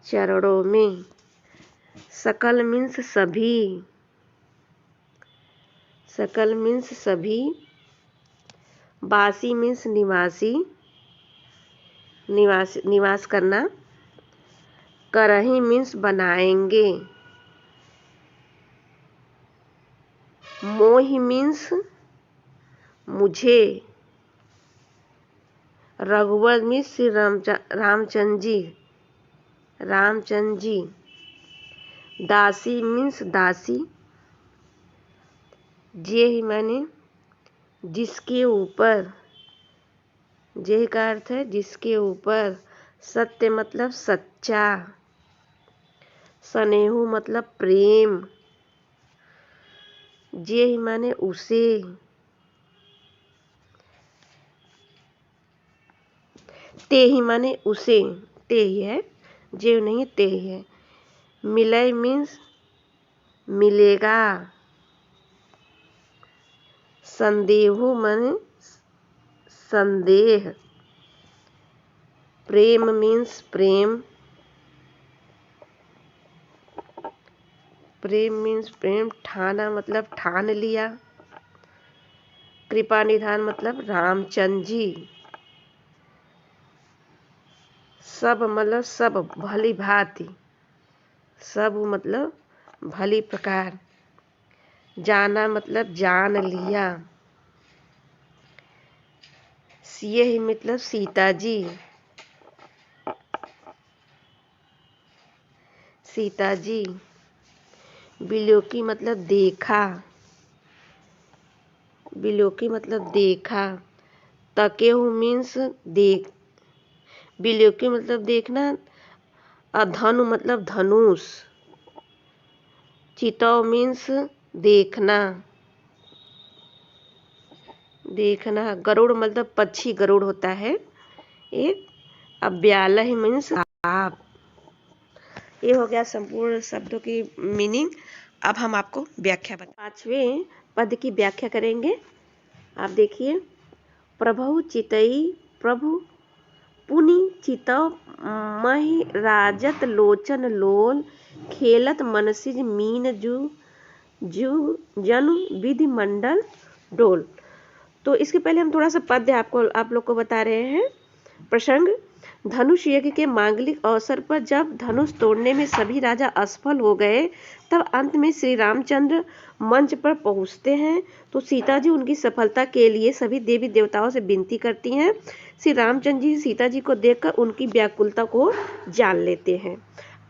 Speaker 1: चरणों में, सकल मीन्स सभी, सकल मीन्स सभी, बासी मीन्स निवासी, निवास करना, करही मीन्स बनाएंगे, मोहि मीन्स मुझे, रघुवर मीन्स श्री रामचंद्र जी, रामचंद्र जी, दासी मीन्स दासी, जे ही माने जिसके ऊपर, जे का अर्थ है जिसके ऊपर, सत्य मतलब सच्चा, स्नेहु मतलब प्रेम, जे ही माने उसे, ते ही माने उसे, ते ही है, जे नहीं ते ही है, मिलय मीन्स मिलेगा, संदेहु माने संदेह, प्रेम मीन्स प्रेम, प्रेम मीन्स प्रेम, ठाना मतलब ठान लिया, कृपा निधान मतलब रामचंद्र जी, सब मतलब सब भली भांति, सब मतलब भली प्रकार, जाना मतलब जान लिया, सिए ही मतलब सीता जी, सीता जी, बिलोकी मतलब देखा, बिलोकी मतलब देखा, तकेहु मीन्स देख, बिलोकी मतलब देखना, अधनु मतलब धनुष, चितौ मीन्स देखना, देखना, गरुड़ मतलब पक्षी, गरुड़ होता है एक, अव्यालय मीन्स आप। ये हो गया संपूर्ण शब्दों की मीनिंग। अब हम आपको व्याख्या बता, 5वें पद की व्याख्या करेंगे। आप देखिए, प्रभु चितई, प्रभु पुनि चितौ महि राजत लोचन लोल, खेलत मनसिज मीन जू जनु विधि मंडल डोल। तो इसके पहले हम थोड़ा सा पद्य आप लोग को बता रहे हैं। प्रसंग, धनुष यज्ञ के मांगलिक अवसर पर जब धनुष तोड़ने में सभी राजा असफल हो गए, तब अंत में श्री रामचंद्र मंच पर पहुंचते हैं तो सीता जी उनकी सफलता के लिए सभी देवी देवताओं से विनती करती हैं। श्री रामचंद्र जी सीता जी को देखकर उनकी व्याकुलता को जान लेते हैं।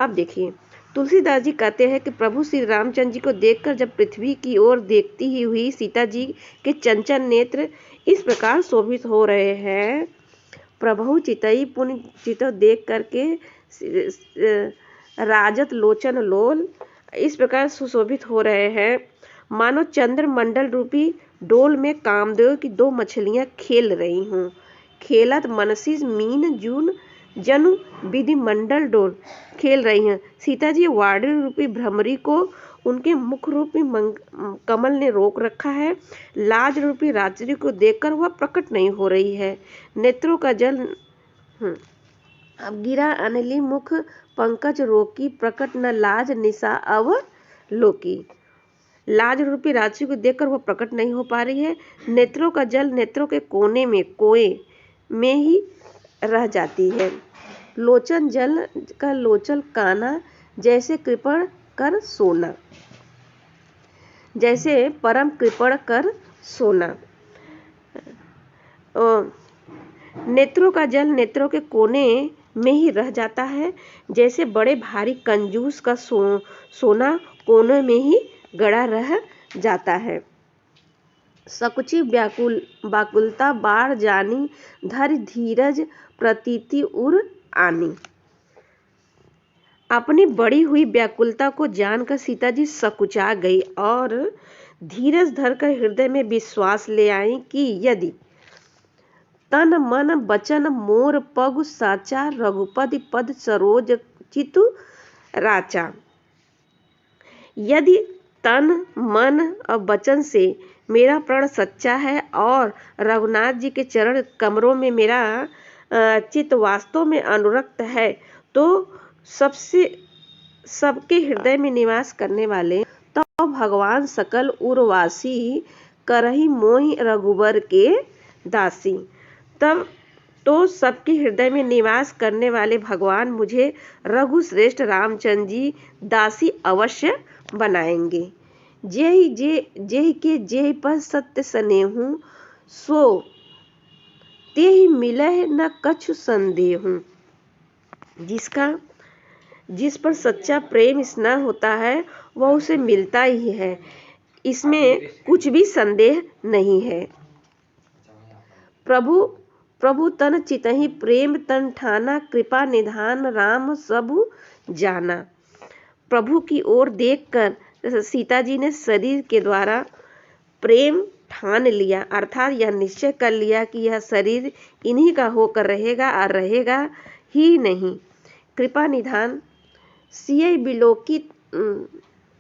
Speaker 1: अब देखिए, तुलसीदास जी कहते हैं कि प्रभु श्री रामचंद्र जी को देखकर जब पृथ्वी की ओर देखती ही हुई सीता जी के चंचल नेत्र इस प्रकार शोभित हो रहे हैं, प्रभु चितई पुण्य चितो देख करके राजत लोचन लोल इस प्रकार सुशोभित हो रहे हैं, मानो चंद्र मंडल रूपी डोल में कामदेव की 2 मछलियां खेल रही हूँ। खेलत मनसिज मीन जून जनु विधि मंडल डोल, खेल रही हैं। सीता जी वाड़ी रूपी भ्रमरी को उनके मुख रूपी कमल ने रोक रखा है। लाज रूपी रात्रि को देखकर वह प्रकट नहीं हो रही है। नेत्रों का जल अब गिरा अनली मुख पंकज रोकी, प्रकट न लाज निशा अव लोकी। लाज रूपी राशि को देखकर वह प्रकट नहीं हो पा रही है। नेत्रों का जल नेत्रों के कोने में कोए में ही रह जाती है। लोचन जल का लोचल काना जैसे कृपण कर सोना, जैसे परम कृपण कर सोना। नेत्रों का जल नेत्रों के कोने में ही रह जाता है, जैसे बड़े भारी कंजूस का सोना कोने में ही गड़ा रह जाता है। सकुची व्याकुलता बाढ़ जानी, धर धीरज प्रतीति उर आनी। अपनी बढ़ी हुई व्याकुलता को जानकर सीता जी सकुचा गई और धीरज धरकर हृदय में विश्वास ले आई कि यदि तन मन बचन मोर पगु साचा, रघुपति पद सरोज चितु राचा। यदि तन मन और वचन से मेरा प्रण सच्चा है और रघुनाथ जी के चरण कमरों में मेरा चित्त वास्तव में अनुरक्त है, तो सबके हृदय में निवास करने वाले तो भगवान सकल उर्वासी, करही मोहि रघुबर के दासी। तब तो सबके हृदय में निवास करने वाले भगवान मुझे रघुश्रेष्ठ रामचंद्र जी दासी अवश्य बनाएंगे। जेहि के जेहि पर सत्य स्नेहु, सो तेहि मिलहि न कछु संदेहु। जिस पर सच्चा प्रेम स्नेह होता है वह उसे मिलता ही है, इसमें कुछ भी संदेह नहीं है। प्रभु तन चितहि प्रेम तन ठाना, कृपा निधान राम सबु जाना। प्रभु की ओर देखकर सीता जी ने शरीर के द्वारा प्रेम ठान लिया, अर्थात यह निश्चय कर लिया कि यह शरीर इन्हीं का होकर रहेगा और रहेगा ही नहीं। कृपा निधान सिय बिलोकी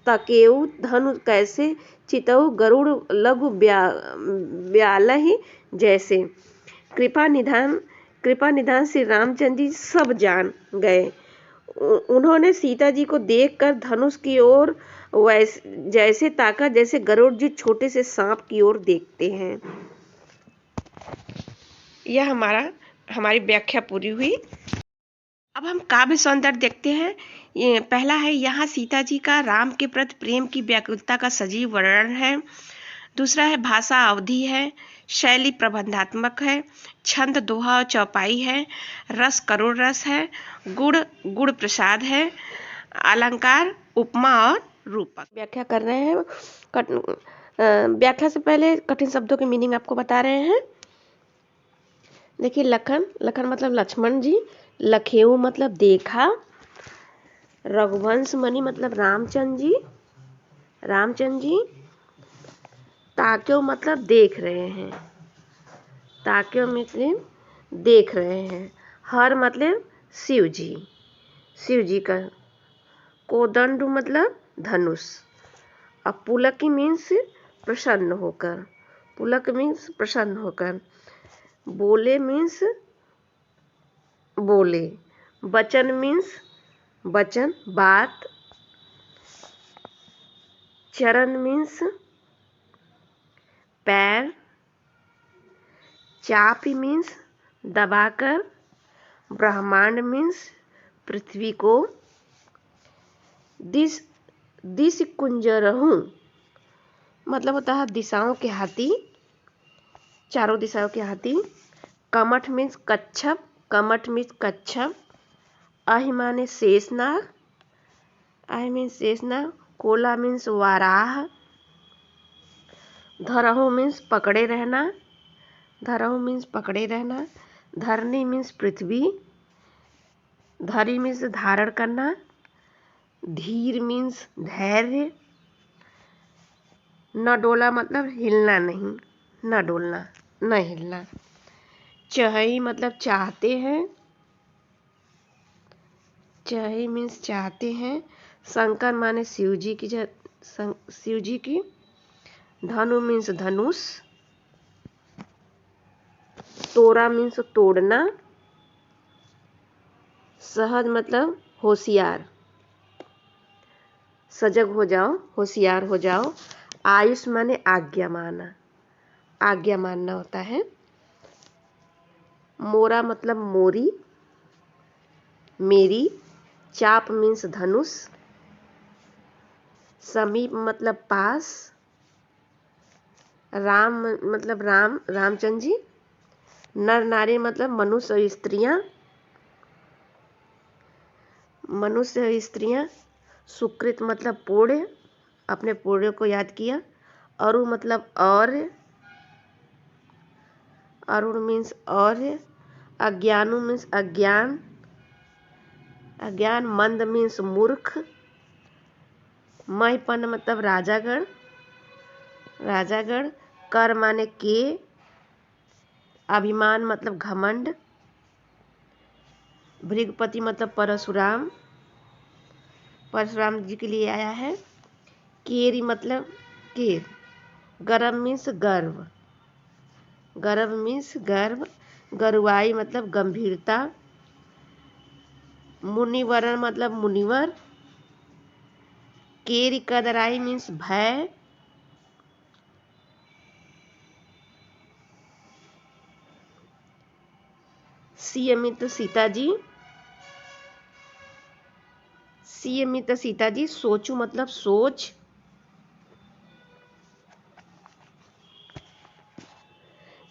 Speaker 1: तकेऊ, धनु कैसे चितऊ गरुड़ लघु ब्यालहि जैसे। कृपा निधान श्री रामचंद्र जी सब जान गए। उन्होंने सीता जी को देखकर धनुष की ओर जैसे ताका जैसे गरुड़ जी छोटे से सांप की ओर देखते हैं। यह हमारी व्याख्या पूरी हुई। अब हम काव्य सौंदर्य देखते हैं। ये पहला है, यहाँ सीता जी का राम के प्रति प्रेम की व्याकुलता का सजीव वर्णन है। दूसरा है, भाषा अवधि है, शैली प्रबंधात्मक है, छंद दोहा और चौपाई है, रस करुण रस है, गुड़ प्रसाद है, अलंकार उपमा और रूपक। व्याख्या कर रहे हैं। व्याख्या से पहले कठिन शब्दों के मीनिंग आपको बता रहे हैं। देखिए, लखन मतलब लक्ष्मण जी, लखेऊ मतलब देखा, रघुवंश मणि मतलब रामचंद्र जी, ताक्यो मतलब देख रहे हैं, हर मतलब शिव जी का, कोदंड मतलब धनुष, और पुलक मीन्स प्रसन्न होकर, बोले मीन्स बोले, वचन मीन्स वचन बात, चरण मीन्स पैर, चापी मीन्स दबाकर, ब्रह्मांड मीन्स पृथ्वी को, दिस कुंजरहू मतलब होता है दिशाओं के हाथी, चारों दिशाओं के हाथी। कमठ मीन्स कच्छप, अहि माने शेषनाग, कोला मीन्स वाराह, धरहु मीन्स पकड़े रहना, धरनी मीन्स पृथ्वी, धरी मीन्स धारण करना, धीर मीन्स धैर्य, न डोला मतलब हिलना नहीं, न हिलना, चहई मतलब चाहते हैं, शंकर माने शिव जी की, धनु मीन्स धनुष, तोरा मीन्स तोड़ना, सहज मतलब होशियार, सजग हो जाओ, होशियार हो जाओ। आयुष माने आज्ञा माना, आज्ञा मानना होता है। मोरा मतलब मोरी, मेरी। चाप मीन्स धनुष। समीप मतलब पास। राम मतलब राम, रामचंद्र जी। नर नारी मतलब मनुष्य और स्त्रियां, मनुष्य और स्त्रियां। सुकृत मतलब पुण्य, अपने पुण्य को याद किया। अरु मतलब और, अरुण मीन्स और। अज्ञानु मीन्स अज्ञान, अज्ञान। मंद मीन्स मूर्ख। महिपन मतलब राजागण, राजागण। कर माने के। अभिमान मतलब घमंड। भृगपति मतलब परशुराम, परशुराम जी के लिए आया है। केरी मतलब केर। गर्व मीन्स गर्व, गर्व मीन्स गर्व। गरुआई मतलब गंभीरता। मुनिवरण मतलब मुनिवर। केरी कदराई मीन्स भय। सीयमित सीता जी, सीयमित सीता जी। सोचू मतलब सोच।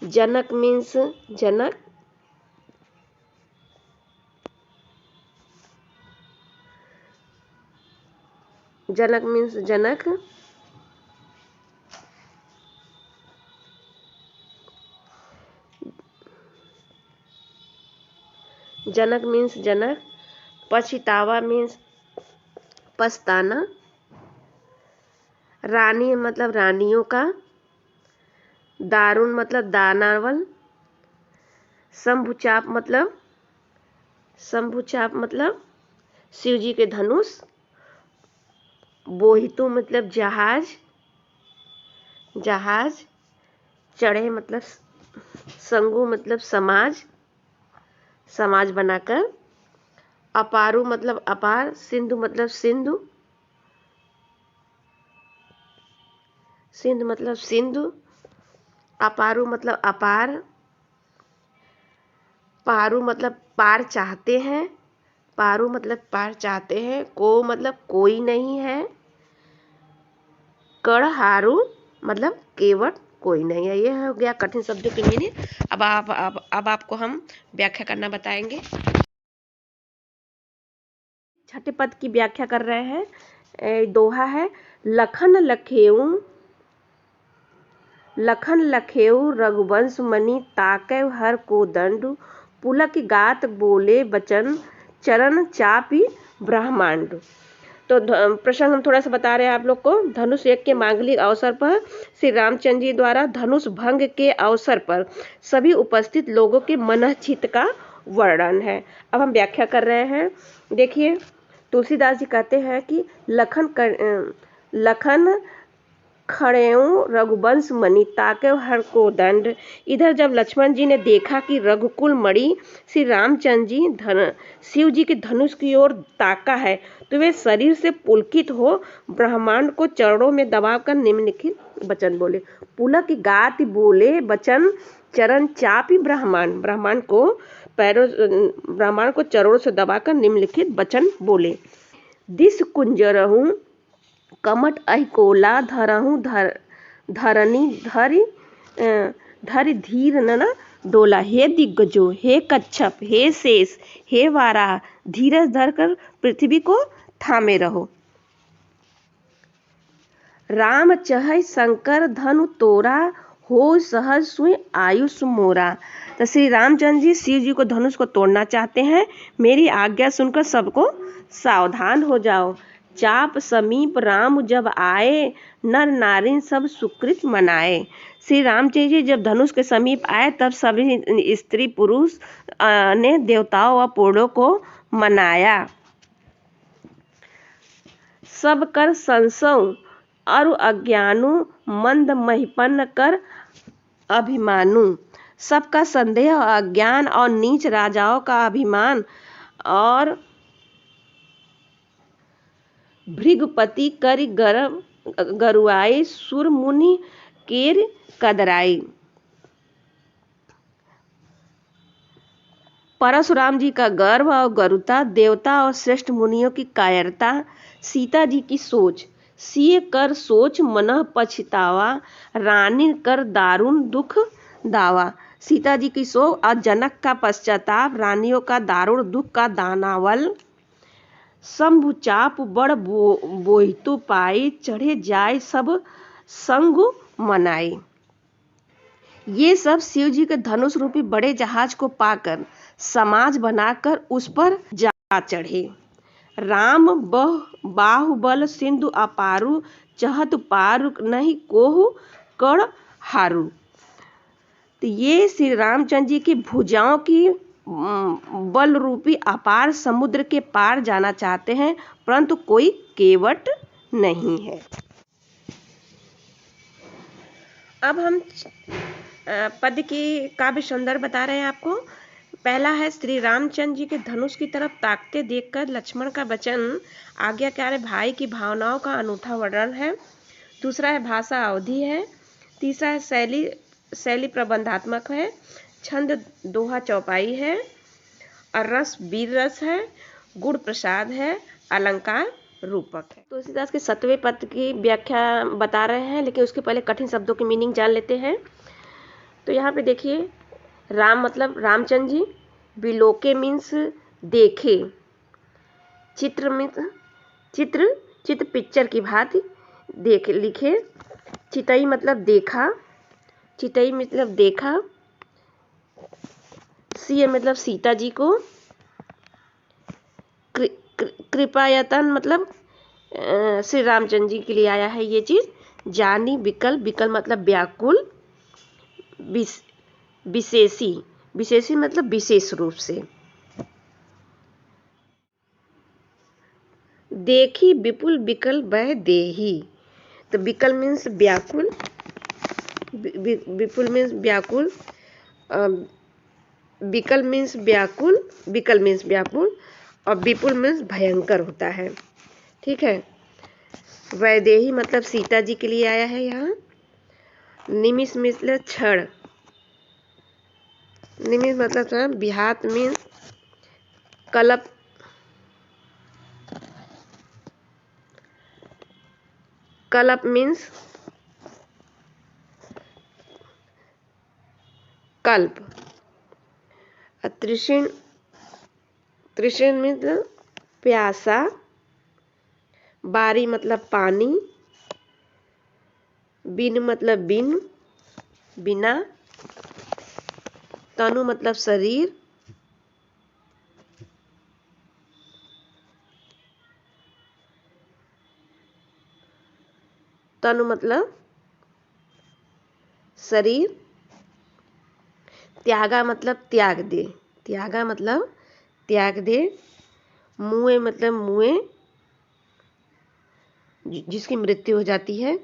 Speaker 1: जनक मीन्स जनक, जनक मीन्स जनक। जनक मीन्स जनक। पछतावा मीन्स पछताना। रानी मतलब रानियों का। दारुण मतलब दानावल। शंभुचाप मतलब, शंभुचाप मतलब शिव जी के धनुष। बोहितु मतलब जहाज, जहाज। चढ़े मतलब संगु मतलब समाज, समाज बनाकर। अपारु मतलब अपार। सिंधु मतलब सिंधु, सिंधु मतलब सिंधु। अपारु मतलब अपार। पारु मतलब पार चाहते हैं, पारु मतलब पार चाहते हैं। को मतलब कोई नहीं है। कड़हारु मतलब केवल कोई नहीं है। ये हो गया कठिन शब्दों के मीनिंग। अब आपको हम व्याख्या करना बताएंगे। छठे पद की व्याख्या कर रहे हैं। दोहा है। लखन लखेऊ, लखन लखेऊ रघुवंश मणि ताकै हर को दंड। पुलक गात बोले बचन चरण चापी ब्रह्मांड। तो प्रसंग हम थोड़ा सा बता रहे हैं आप लोग को। धनुष यज्ञ के मांगलिक अवसर पर श्री रामचंद्र जी द्वारा धनुष भंग के अवसर पर सभी उपस्थित लोगों के मनचित्त का वर्णन है। अब हम व्याख्या कर रहे हैं। देखिए, तुलसीदास जी कहते हैं कि लखन खड़ेऊ रघुवंश मणि ताके हर को दंड। इधर जब लक्ष्मण जी ने देखा कि रघुकुल मणि श्री रामचंद्र जी शिव जी के धनुष की ओर ताका है, तो वे शरीर से पुलकित हो ब्रह्मांड को चरणों में दबाकर निम्नलिखित वचन बोले। पुलक गात बोले बचन चरण चापी ब्रह्मांड, ब्रह्मांड को पैरों, ब्रह्मांड को चरणों से दबाकर निम्नलिखित वचन बोले। दिस कुंजरहूँ कमट अहिकोला धरहूँ धरनी धरि धीर न डोला। हे दिग्गजो, हे कच्छप, हे शेष, हे वाराह, धीरज धरकर पृथ्वी को थामे रहो। राम चहै शंकर धनु तोरा, हो सहज सुई आयुष मोरा। तो श्री रामचंद्र जी शिव जी को धनुष को तोड़ना चाहते हैं। मेरी आज्ञा सुनकर सबको सावधान हो जाओ। चाप समीप राम जब आए, नर नारी सब सुकृत मनाए। श्री रामचंद्र जी जब धनुष के समीप आए तब सभी स्त्री पुरुष ने देवताओं व पूर्णों को मनाया। सब कर संसव अरु अज्ञानु, मंद महिपन कर अभिमानु। सबका संदेह, अज्ञान और नीच राजाओं का अभिमान और भृगपति करि गरुआई, सुर मुनि केर कदराई। परशुराम जी का गर्व और गरुता, देवता और श्रेष्ठ मुनियों की कायरता, सीता जी की सोच, सिय कर सोच मनः पछतावा, रानी कर दारुण दुख दावा। सीता जी की सोच और जनक का पश्चाताप, रानियों का दारुण दुख का दानावल, शंभु चाप बड़ बोहितु पाई, चढ़े जाय सब संग मनाई। ये सब शिव जी के धनुष रूपी बड़े जहाज को पाकर समाज बनाकर उस पर जा चढ़े। राम बाहुबल सिंधु अपारु, चहत पारु नहीं कोहु कड़ हारू। तो ये श्री रामचंद्र जी की भुजाओं की बल रूपी अपार समुद्र के पार जाना चाहते हैं, परंतु कोई केवट नहीं है। अब हम पद की काव्य सौंदर्य बता रहे हैं आपको। पहला है, श्री रामचंद्र जी के धनुष की तरफ ताकते देखकर लक्ष्मण का वचन आज्ञाकारी भाई की भावनाओं का अनूठा वर्णन है। दूसरा है, भाषा अवधि है। तीसरा है, शैली प्रबंधात्मक है। छंद दोहा चौपाई है। और रस वीर रस है। गुण प्रसाद है। अलंकार रूपक है। तुलसीदास के 7वें पद की व्याख्या बता रहे हैं, लेकिन उसके पहले कठिन शब्दों की मीनिंग जान लेते हैं। तो यहाँ पे देखिए, राम मतलब रामचंद्र जी, बिलोके मीन्स देखे, चित्र मीन्स चित्र पिक्चर की भांति देखे लिखे, चितई मतलब देखा, चितई मतलब देखा, सीए मतलब सीता जी को, कृपायतन मतलब श्री रामचंद्र जी के लिए आया है ये चीज, जानी विकल मतलब व्याकुल, विशेषी मतलब विशेष रूप से, देखी विपुल विकल वह देही। तो विकल मीन्स व्याकुल, विपुल मीन्स व्याकुल, विकल मीन्स व्याकुल और विपुल मीन्स भयंकर होता है। ठीक है। वैदेही मतलब सीता जी के लिए आया है यहाँ। निमिष मतलब क्षण, निमिष मतलब क्षण, विहात मीन्स कल्प, कल्प मीन्स कल्प। तृषण मतलब प्यासा, बारी मतलब पानी, बिन मतलब बिना, तनु मतलब शरीर, तनु मतलब शरीर, त्यागा मतलब त्याग दे, त्यागा मतलब त्याग दे, मुए मतलब मुए जिसकी मृत्यु हो जाती है,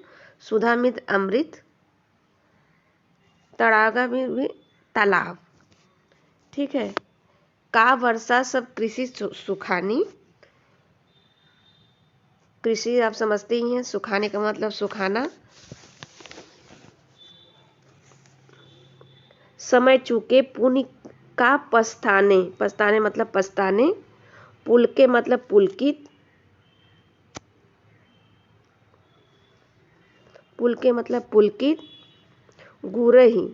Speaker 1: सुधा मित अमृत, तड़ागा में भी तालाब। ठीक है। का वर्षा सब कृषि सुखानी, कृषि आप समझते ही हैं, सुखाने का मतलब सुखाना। समय चूके पुण्य का पछताने, पछताने मतलब पछताने, पुल के मतलब पुलकित, पुल के मतलब पुलकित, गुरही,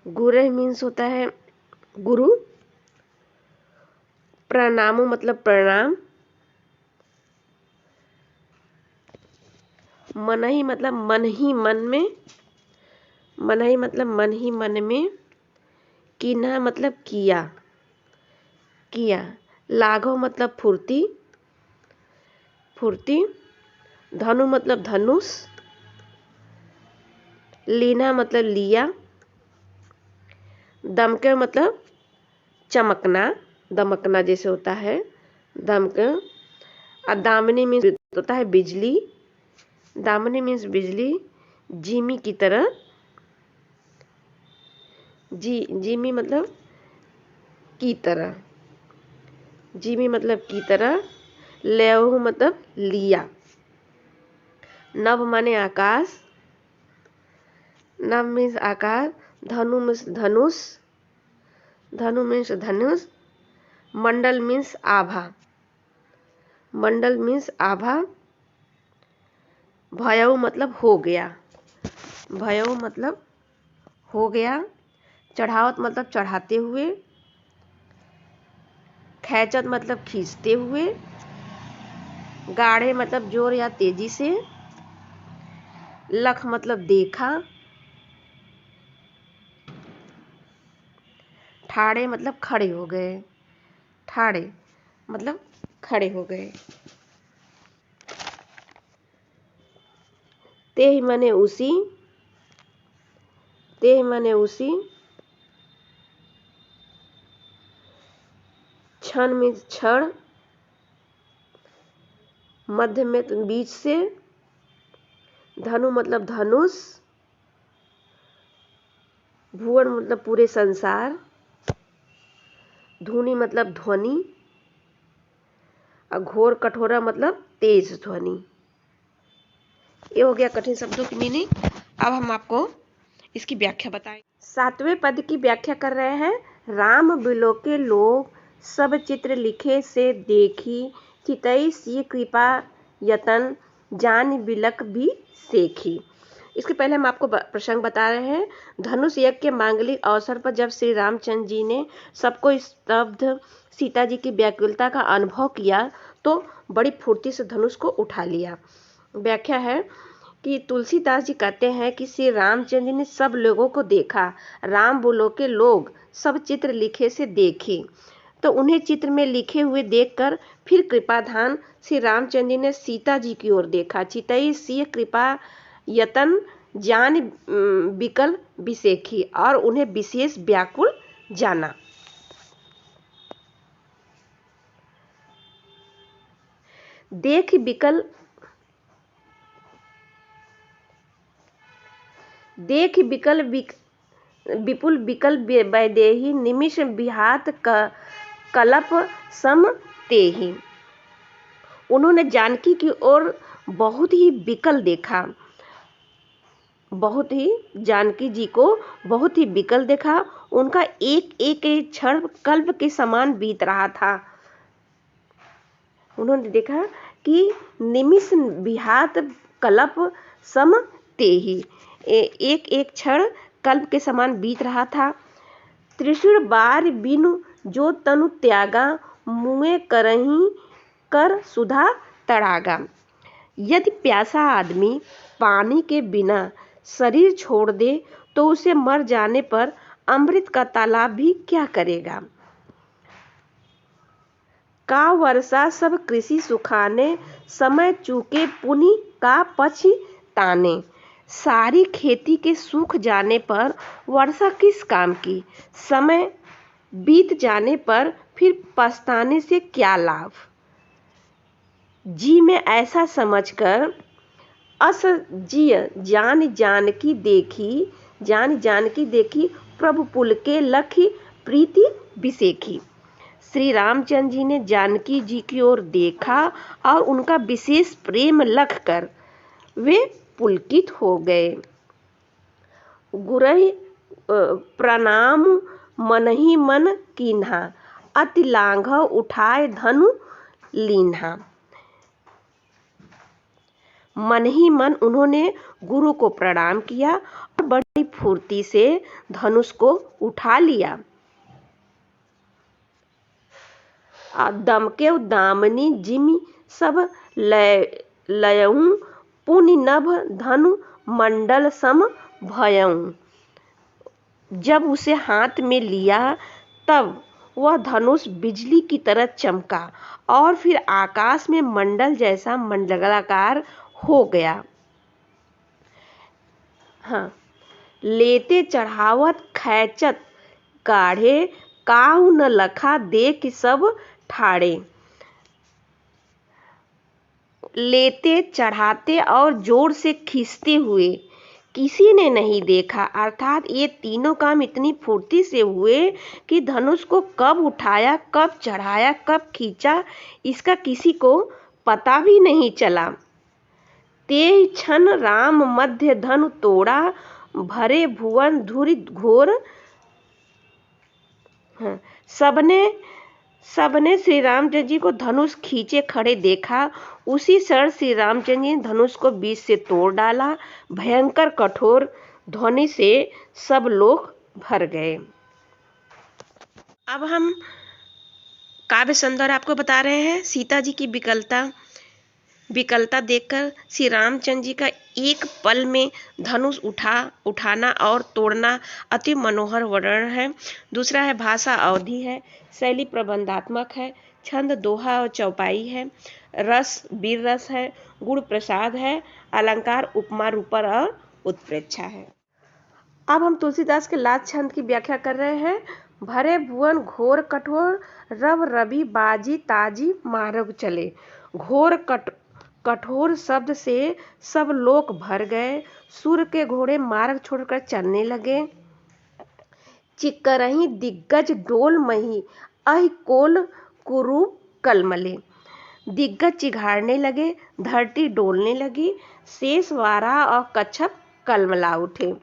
Speaker 1: गुरह मीन्स होता है गुरु, प्रणामो मतलब प्रणाम, मनहि मतलब मन ही मन में, मनहि मतलब मन ही मन में, किन्हा मतलब किया, लाघव मतलब फुर्ती, धनु मतलब धनुष, लीना मतलब लिया, दमके मतलब चमकना, दमकना जैसे होता है दमक, और दामिनी मीन्स होता है बिजली, दामिनी मीन्स बिजली, जिमी की तरह, जिमी मतलब की तरह, जिमी मतलब की तरह, लेहु मतलब लिया, नभ माने आकाश, नभ मीन्स आकाश, धनु मीन्स धनुष, धनु मीन्स धनुष, मंडल मीन्स आभा, मंडल मीन्स आभा, भयऊ मतलब हो गया, भयऊ मतलब हो गया, चढ़ावत मतलब चढ़ाते हुए, खैचत मतलब खींचते हुए, गाढ़े मतलब जोर या तेजी से, लख मतलब देखा, ठाड़े मतलब खड़े हो गए, ठाड़े मतलब खड़े हो गए, तेहि माने उसी, तेहि माने उसी, क्षण में क्षण, मध्य में बीच से, धनु मतलब धनुष, भुवन मतलब पूरे संसार, धुनी मतलब ध्वनि, और घोर कठोरा मतलब तेज ध्वनि। ये हो गया कठिन शब्दों की मीनिंग। अब हम आपको इसकी व्याख्या बताएं। 7वें पद की व्याख्या कर रहे हैं। राम बिलोके लोग सब चित्र लिखे से देखी, चितई सी कृपा यतन जान बिलक भी सेखी। इसके पहले हम आपको प्रसंग बता रहे हैं। धनुष यज्ञ के मांगलिक अवसर पर जब श्री रामचंद्र जी ने सबको स्तब्ध सीता जी की व्याकुलता का अनुभव किया तो बड़ी फुर्ती से धनुष को उठा लिया। व्याख्या है कि तुलसीदास जी कहते हैं कि श्री रामचंद्र जी ने सब लोगों को देखा, राम बोलो के लोग सब चित्र लिखे से देखे, तो उन्हें चित्र में लिखे हुए देखकर फिर कृपाधान श्री रामचंद्र जी ने सीता जी की ओर देखा। चितई सी कृपा यतन जान बिकल बिसेखी, और उन्हें विशेष व्याकुल जाना। देख बिकल, देख बिकल विपुल बिकल वैदेही, निमिष बिहात कलप सम तेहि। उन्होंने जानकी की ओर बहुत ही विकल देखा, बहुत ही जानकी जी को बहुत ही विकल देखा। उनका एक एक क्षण कल्प के समान बीत रहा था। उन्होंने देखा कि निमिष बिहात कलप सम तेहि, एक एक क्षण कल्प के समान बीत रहा था। त्रिशूल बार बिनु जो तनु त्यागा, मुँह करहीं कर सुधा तड़ागा। यदि प्यासा आदमी पानी के बिना शरीर छोड़ दे तो उसे मर जाने पर अमृत का तालाब भी क्या करेगा। का वर्षा सब कृषि सुखाने, समय चूके पुनि का पछताने। सारी खेती के सूख जाने पर वर्षा किस काम की, समय बीत जाने पर फिर पछताने से क्या लाभ। जी में ऐसा समझकर अस जिय जान जानकी देखी, जान जानकी देखी, प्रभु पुल के लखी प्रीति बिसेखी। श्री रामचंद्र जी ने जानकी जी की ओर देखा और उनका विशेष प्रेम लख कर वे पुलकित हो गए। गुरहि प्रणाम मन ही मन कीन्हा, अति लांघव उठाए धनु लीन्हा। मन ही मन उन्होंने गुरु को प्रणाम किया और बड़ी फुर्ती से धनुष को उठा लिया। दमके दामनी जिमि सब लयऊं, पुनि नभ धनु मंडल सम भयऊं। जब उसे हाथ में लिया तब वह धनुष बिजली की तरह चमका और फिर आकाश में मंडल जैसा मंडलाकार हो गया। हाँ, लेते चढ़ावत खैचत गाढ़े, काहू न लखा देख सब ठाड़े। लेते चढ़ाते और जोर से खींचते हुए, किसी ने नहीं देखा। अर्थात ये तीनों काम इतनी फुर्ती से हुए कि धनुष को कब उठाया, कब चढ़ाया, कब खींचा, इसका किसी को पता भी नहीं चला। ते क्षण राम मध्य धनु तोड़ा, भरे भुवन धुरि घोर। सबने श्री रामचंद्र जी को धनुष खींचे खड़े देखा। उसी क्षण श्री रामचंद्र जी ने धनुष को बीच से तोड़ डाला। भयंकर कठोर ध्वनि से सब लोग भर गए। अब हम काव्य सौंदर्य आपको बता रहे हैं। सीता जी की विकलता देखकर श्री रामचंद्र जी का एक पल में धनुष उठाना और तोड़ना अति मनोहर वर्णन है। दूसरा है भाषा अवधि है, शैली प्रबंधात्मक है, छंद दोहा और चौपाई है, रस वीर रस है, गुण प्रसाद है, अलंकार उपमा रूपर और उत्प्रेक्षा है। अब हम तुलसीदास के लास्ट छंद की व्याख्या कर रहे हैं। भरे भुवन घोर कठोर, रव रवि बाजी ताजी मार्ग चले। घोर कठोर शब्द से सब लोग भर गए। सूर के घोड़े मार्ग छोड़कर चलने लगे। चिक्करही दिग्गज डोल मही, अहि कोल कुरूप कलमले। दिग्गज चिघाड़ने लगे, धरती डोलने लगी, शेष वारा और कच्छप कलमला उठे।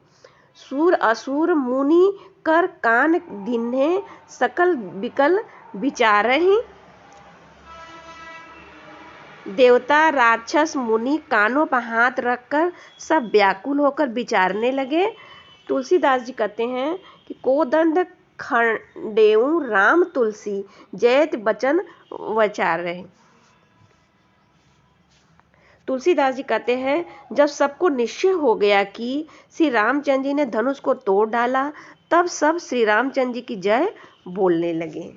Speaker 1: सूर असुर मुनि कर कान दिन्हे, सकल विकल विचारहि। देवता राक्षस मुनि कानों पर हाथ रखकर सब व्याकुल होकर विचारने लगे। तुलसीदास जी कहते हैं कि कोदंड खंडेऊ राम तुलसी, जयत बचन वचार रहे। तुलसीदास जी कहते हैं जब सबको निश्चय हो गया कि श्री रामचंद्र जी ने धनुष को तोड़ डाला, तब सब श्री रामचंद्र जी की जय बोलने लगे।